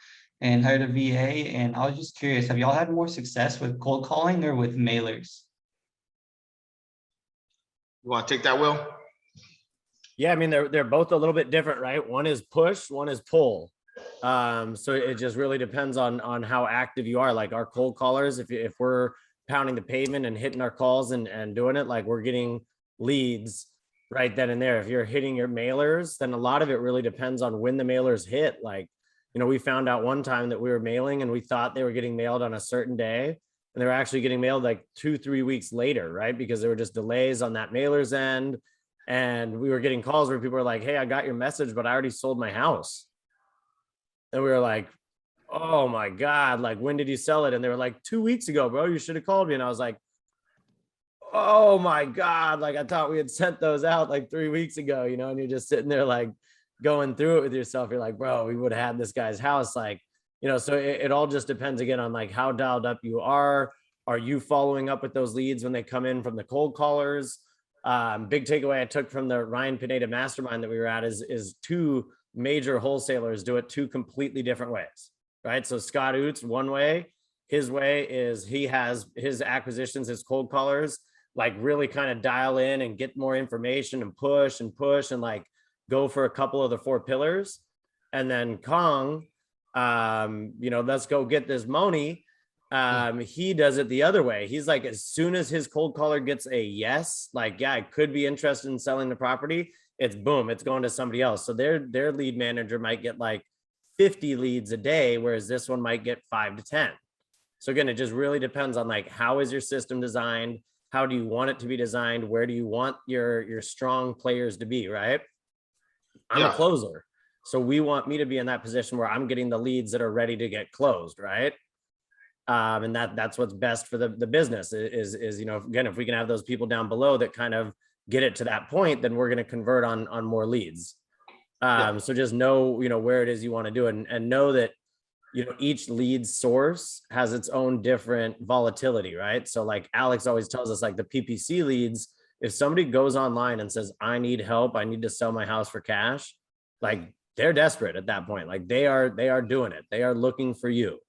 and hired a VA. And I was just curious, have y'all had more success with cold calling or with mailers? You want to take that, Will? Yeah, I mean, they're both a little bit different, right? One is push, one is pull. So it just really depends on how active you are. Like our cold callers, if we're pounding the pavement and hitting our calls and doing it, like we're getting leads right then and there. If you're hitting your mailers, then a lot of it really depends on when the mailers hit. Like, we found out one time that we were mailing and we thought they were getting mailed on a certain day, and they were actually getting mailed like 2-3 weeks later, right? Because there were just delays on that mailer's end. And we were getting calls where people were like, hey, I got your message, but I already sold my house. And we were like, oh my God, like, when did you sell it? And they were like, 2 weeks ago, bro, you should have called me. And I was like, oh my God, like I thought we had sent those out like 3 weeks ago, and you're just sitting there like, going through it with yourself, you're like, bro, we would have had this guy's house. Like, so it all just depends again on like how dialed up you are. Are you following up with those leads when they come in from the cold callers? Big takeaway I took from the Ryan Pineda mastermind that we were at is two major wholesalers do it two completely different ways, right? So Scott Oots, one way, his way is he has his acquisitions, his cold callers, like really kind of dial in and get more information and push and like go for a couple of the 4 pillars. And then Kong, let's go get this money. He does it the other way. He's like, as soon as his cold caller gets a yes, like, yeah, I could be interested in selling the property, it's boom, it's going to somebody else. So their lead manager might get like 50 leads a day, whereas this one might get 5 to 10. So again, it just really depends on like, how is your system designed? How do you want it to be designed? Where do you want your strong players to be, right? I'm a closer. So we want me to be in that position where I'm getting the leads that are ready to get closed, right? And that's what's best for the business is again, if we can have those people down below that kind of get it to that point, then we're going to convert on more leads. So just know, where it is you want to do it, and know that, each lead source has its own different volatility, right? So like Alex always tells us, like the PPC leads, if somebody goes online and says, I need help, I need to sell my house for cash, like they're desperate at that point. Like they are doing it. They are looking for you.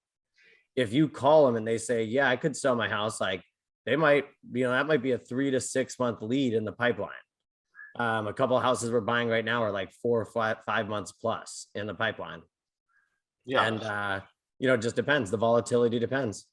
If you call them and they say, yeah, I could sell my house, like they might, that might be a 3 to 6 month lead in the pipeline. A couple of houses we're buying right now are like 4 or 5 months plus in the pipeline. Yeah. And, it just depends. The volatility depends.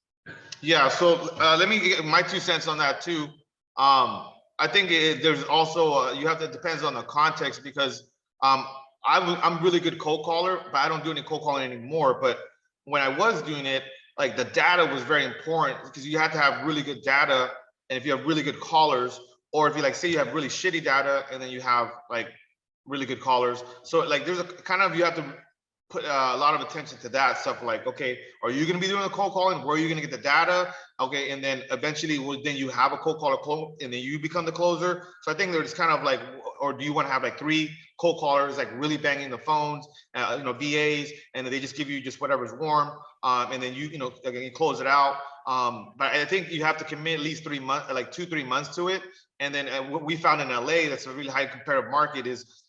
Yeah. So let me get my 2 cents on that too. I think there's also, you have to, it depends on the context, because I'm really good cold caller, but I don't do any cold calling anymore. But when I was doing it, like the data was very important, because you have to have really good data. And if you have really good callers, or if you like, say you have really shitty data and then you have like really good callers. So like there's a kind of, you have to put a lot of attention to that stuff. Like, okay, are you going to be doing the cold calling? Where are you going to get the data? Okay. And then eventually then you have a cold caller and then you become the closer. So I think there's kind of like, or do you want to have like 3 cold callers, like really banging the phones, VAs, and they just give you just whatever's warm. And then you close it out. But I think you have to commit at least 3 months, like 2-3 months to it. And then what we found in LA, that's a really high competitive market, is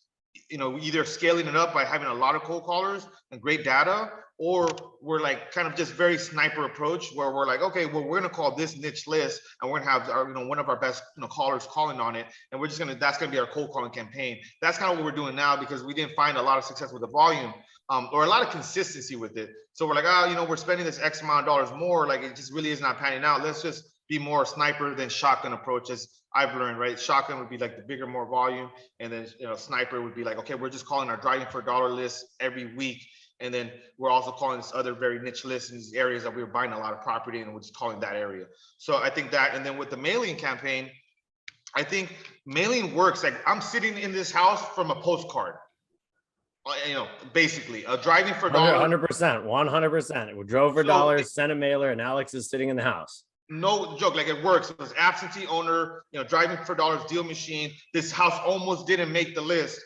either scaling it up by having a lot of cold callers and great data, or we're like kind of just very sniper approach, where we're like, okay, well, we're going to call this niche list and we're going to have our, one of our best callers calling on it, and we're just going to, that's going to be our cold calling campaign. That's kind of what we're doing now, because we didn't find a lot of success with the volume, or a lot of consistency with it. So we're like, we're spending this X amount of dollars more, like it just really is not panning out. Let's just be more sniper than shotgun approaches. I've learned, right? Shotgun would be like the bigger, more volume. And then, sniper would be like, okay, we're just calling our driving for a dollar list every week. And then we're also calling this other very niche list in these areas that we were buying a lot of property in, and we're just calling that area. So I think that, and then with the mailing campaign, I think mailing works. Like I'm sitting in this house from a postcard, basically driving for dollars. 100%, 100%. We drove for dollars, sent a mailer, and Alex is sitting in the house. No joke, like it works. It was absentee owner, driving for dollars, deal machine. This house almost didn't make the list,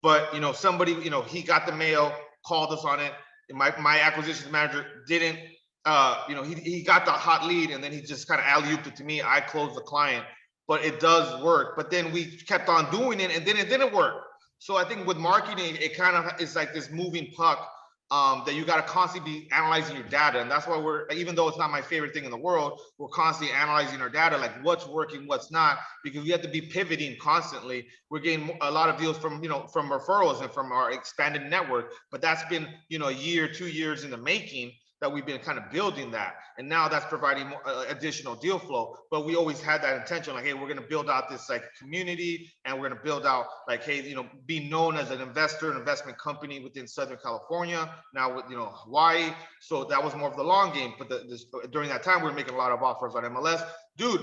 but somebody, he got the mail, called us on it. And my acquisitions manager didn't, he got the hot lead, and then he just kind of alley-ooped it to me. I closed the client, but it does work. But then we kept on doing it, and then it didn't work. So I think with marketing, it kind of is like this moving puck. That you got to constantly be analyzing your data. And that's why even though it's not my favorite thing in the world, we're constantly analyzing our data, like what's working, what's not, because we have to be pivoting constantly. We're getting a lot of deals from, from referrals and from our expanded network, but that's been, a year, 2 years in the making, that we've been kind of building that. And now that's providing more, additional deal flow. But we always had that intention, like, hey, we're going to build out this like community, and we're going to build out like, hey, be known as an investor, an investment company within Southern California, now with, Hawaii. So that was more of the long game. But during that time, we were making a lot of offers on MLS. Dude,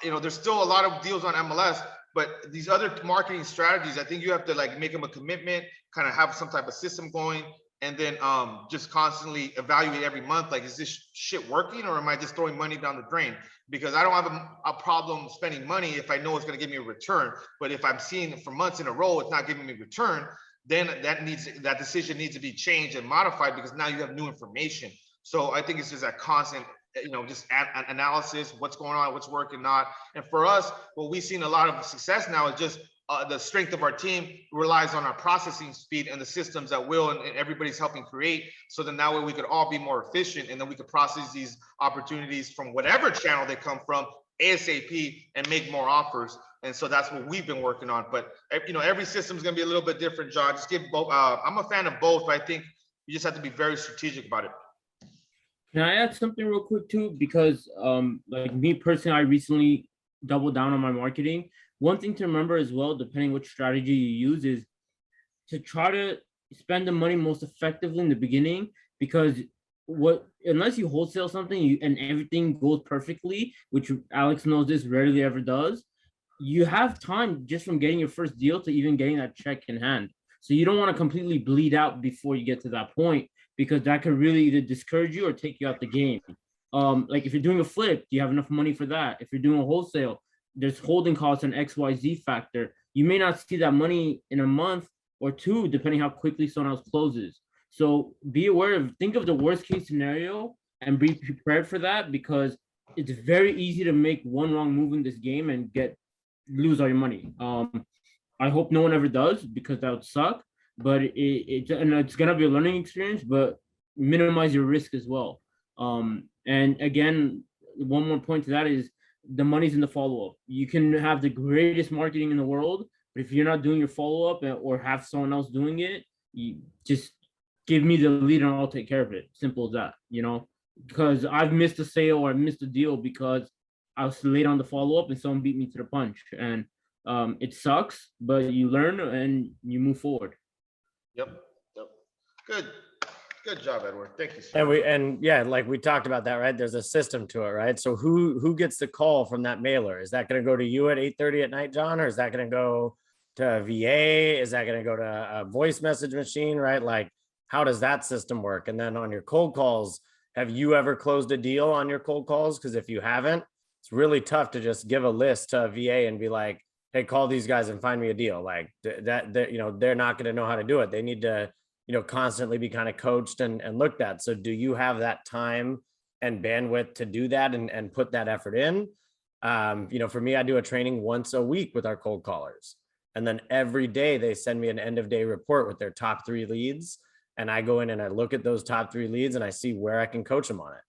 there's still a lot of deals on MLS, but these other marketing strategies, I think you have to like make them a commitment, kind of have some type of system going. And then just constantly evaluate every month, like, is this shit working, or am I just throwing money down the drain? Because I don't have a problem spending money if I know it's going to give me a return. But if I'm seeing it for months in a row, it's not giving me return, then that decision needs to be changed and modified because now you have new information. So I think it's just that constant, just analysis, what's going on, what's working, not. And for us, what we've seen a lot of success now is just the strength of our team relies on our processing speed and the systems that Will and everybody's helping create. So then that way we could all be more efficient, and then we could process these opportunities from whatever channel they come from ASAP and make more offers. And so that's what we've been working on. But every system is going to be a little bit different, John. Just give both. I'm a fan of both, but I think you just have to be very strategic about it. Can I add something real quick too? Because like me personally, I recently doubled down on my marketing. One thing to remember as well, depending which strategy you use, is to try to spend the money most effectively in the beginning, because unless you wholesale something and everything goes perfectly, which Alex knows this rarely ever does, you have time just from getting your first deal to even getting that check in hand. So you don't want to completely bleed out before you get to that point, because that could really either discourage you or take you out the game. Like if you're doing a flip, do you have enough money for that? If you're doing a wholesale, there's holding costs and XYZ factor. You may not see that money in a month or two, depending how quickly someone else closes. So be aware think of the worst case scenario and be prepared for that, because it's very easy to make one wrong move in this game and lose all your money. I hope no one ever does, because that would suck, but it's gonna be a learning experience, but minimize your risk as well. And again, one more point to that is the money's in the follow-up. You can have the greatest marketing in the world, but if you're not doing your follow-up or have someone else doing it, you just give me the lead and I'll take care of it. Simple as that, because I've missed a sale or I missed a deal because I was late on the follow-up and someone beat me to the punch. And it sucks, but you learn and you move forward. Yep. Good job, Edward. Thank you, sir. And yeah, like we talked about that, right? There's a system to it, right? So who gets the call from that mailer? Is that going to go to you at 8:30 at night, John, or is that going to go to VA? Is that going to go to a voice message machine, right? Like, how does that system work? And then on your cold calls, have you ever closed a deal on your cold calls? Because if you haven't, it's really tough to just give a list to a VA and be like, hey, call these guys and find me a deal. Like that, they're not going to know how to do it. They need to constantly be kind of coached and looked at. So do you have that time and bandwidth to do that and put that effort in? For me, I do a training once a week with our cold callers. And then every day they send me an end of day report with their top 3 leads. And I go in and I look at those top 3 leads and I see where I can coach them on it.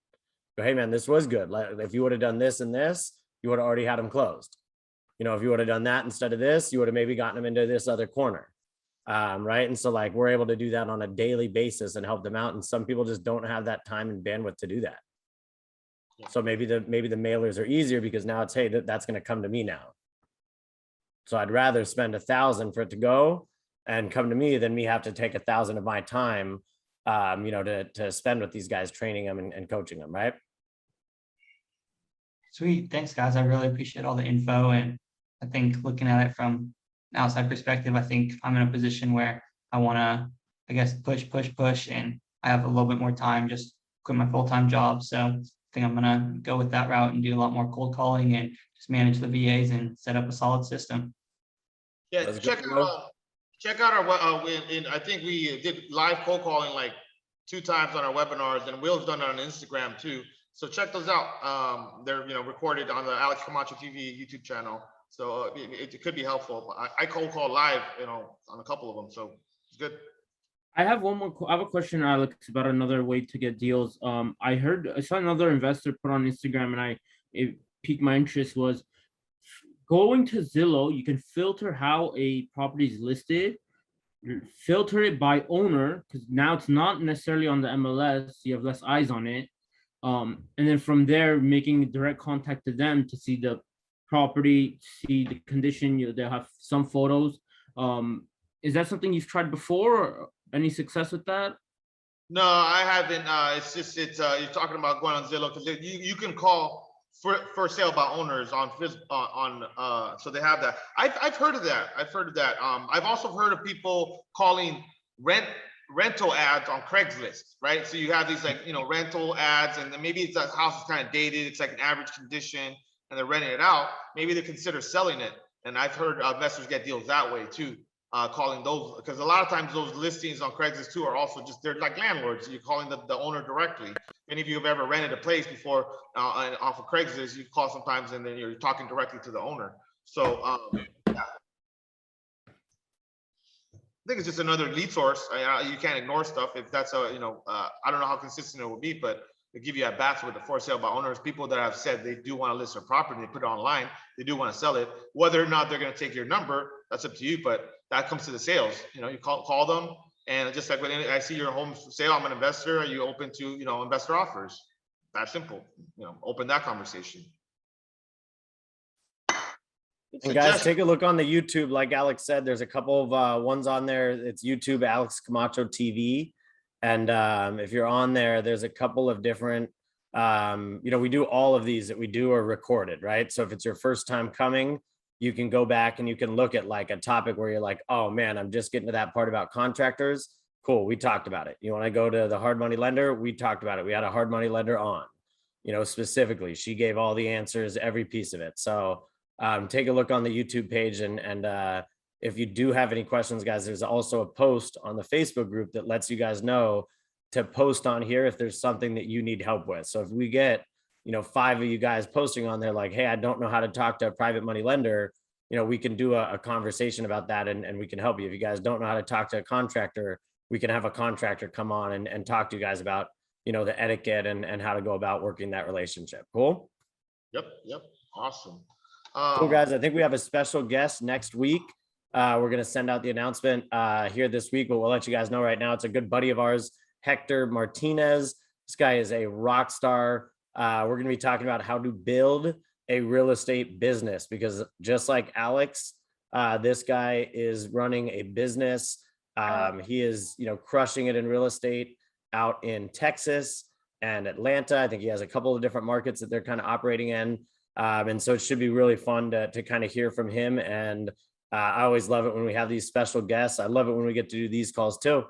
Go, hey man, this was good. Like, if you would have done this and this, you would have already had them closed. If you would have done that instead of this, you would have maybe gotten them into this other corner. Right. And so like we're able to do that on a daily basis and help them out. And some people just don't have that time and bandwidth to do that. Yeah. So maybe the mailers are easier because now it's, hey, that's going to come to me now. So I'd rather spend $1,000 for it to go and come to me than me have to take $1,000 of my time, to spend with these guys, training them and coaching them. Right. Sweet. Thanks, guys. I really appreciate all the info. And I think looking at it from an outside perspective, I think I'm in a position where I want to, I guess, push, and I have a little bit more time, just quit my full-time job. So I think I'm going to go with that route and do a lot more cold calling and just manage the VAs and set up a solid system. Yeah, check out our, I think we did live cold calling like 2 times on our webinars, and Will's done it on Instagram too. So check those out. They're recorded on the Alex Camacho TV YouTube channel. So it could be helpful. I cold call live, on a couple of them. So it's good. I have a question, Alex, about another way to get deals. I saw another investor put on Instagram, and it piqued my interest, was going to Zillow. You can filter how a property is listed, filter it by owner, because now it's not necessarily on the MLS. You have less eyes on it. And then from there, making direct contact to them to see the property, see the condition. They'll have some photos. Is that something you've tried before? Or any success with that? No, I haven't. You're talking about going on Zillow, because you can call for sale by owners on so they have that. I've heard of that. I've also heard of people calling rental ads on Craigslist, right? So you have these rental ads, and then maybe the house is kind of dated, it's like an average condition, and they're renting it out. Maybe they consider selling it, and I've heard investors get deals that way too. calling those, because a lot of times those listings on Craigslist too are also just, they're like landlords. You're calling the owner directly. If any of you have ever rented a place before off of Craigslist, you call sometimes and then you're talking directly to the owner. So yeah. I think it's just another lead source. You can't ignore stuff if that's a, I don't know how consistent it will be, but they give you at bats with the for sale by owners, people that have said they do want to list their property, they put it online, they do want to sell it. Whether or not they're going to take your number, that's up to you, but that comes to the sales. You call them, and just like when I see your home for sale, I'm an investor, are you open to, investor offers? That simple, open that conversation. And guys, take a look on the YouTube. Like Alex said, there's a couple of ones on there. It's YouTube, Alex Camacho TV. And if you're on there, there's a couple of different, we do all of these that we do are recorded, right? So if it's your first time coming, you can go back and you can look at like a topic where you're like, oh man, I'm just getting to that part about contractors. Cool, we talked about it. You want to go to the hard money lender? We talked about it. We had a hard money lender on, specifically. She gave all the answers, every piece of it. So take a look on the YouTube page, and if you do have any questions, guys, there's also a post on the Facebook group that lets you guys know to post on here if there's something that you need help with. So if we get 5 of you guys posting on there like, hey, I don't know how to talk to a private money lender, we can do a conversation about that, and we can help you. If you guys don't know how to talk to a contractor, we can have a contractor come on and talk to you guys about the etiquette and how to go about working that relationship. Cool. Yep. Awesome. Cool, guys. I think we have a special guest next week. We're going to send out the announcement here this week, but we'll let you guys know right now. It's a good buddy of ours, Hector Martinez. This guy is a rock star. We're going to be talking about how to build a real estate business, because just like Alex, this guy is running a business. He is, crushing it in real estate out in Texas and Atlanta. I think he has a couple of different markets that they're kind of operating in. And so it should be really fun to kind of hear from him. And I always love it when we have these special guests. I love it when we get to do these calls too,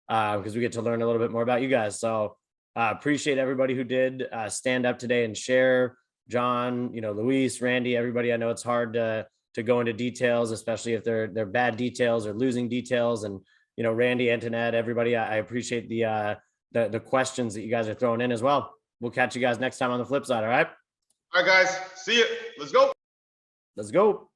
because we get to learn a little bit more about you guys. So appreciate everybody who did stand up today and share. John, Luis, Randy, everybody. I know it's hard to go into details, especially if they're bad details or losing details. And Randy, Antoinette, everybody, I appreciate the questions that you guys are throwing in as well. We'll catch you guys next time on the flip side. All right. All right, guys. See you. Let's go. Let's go.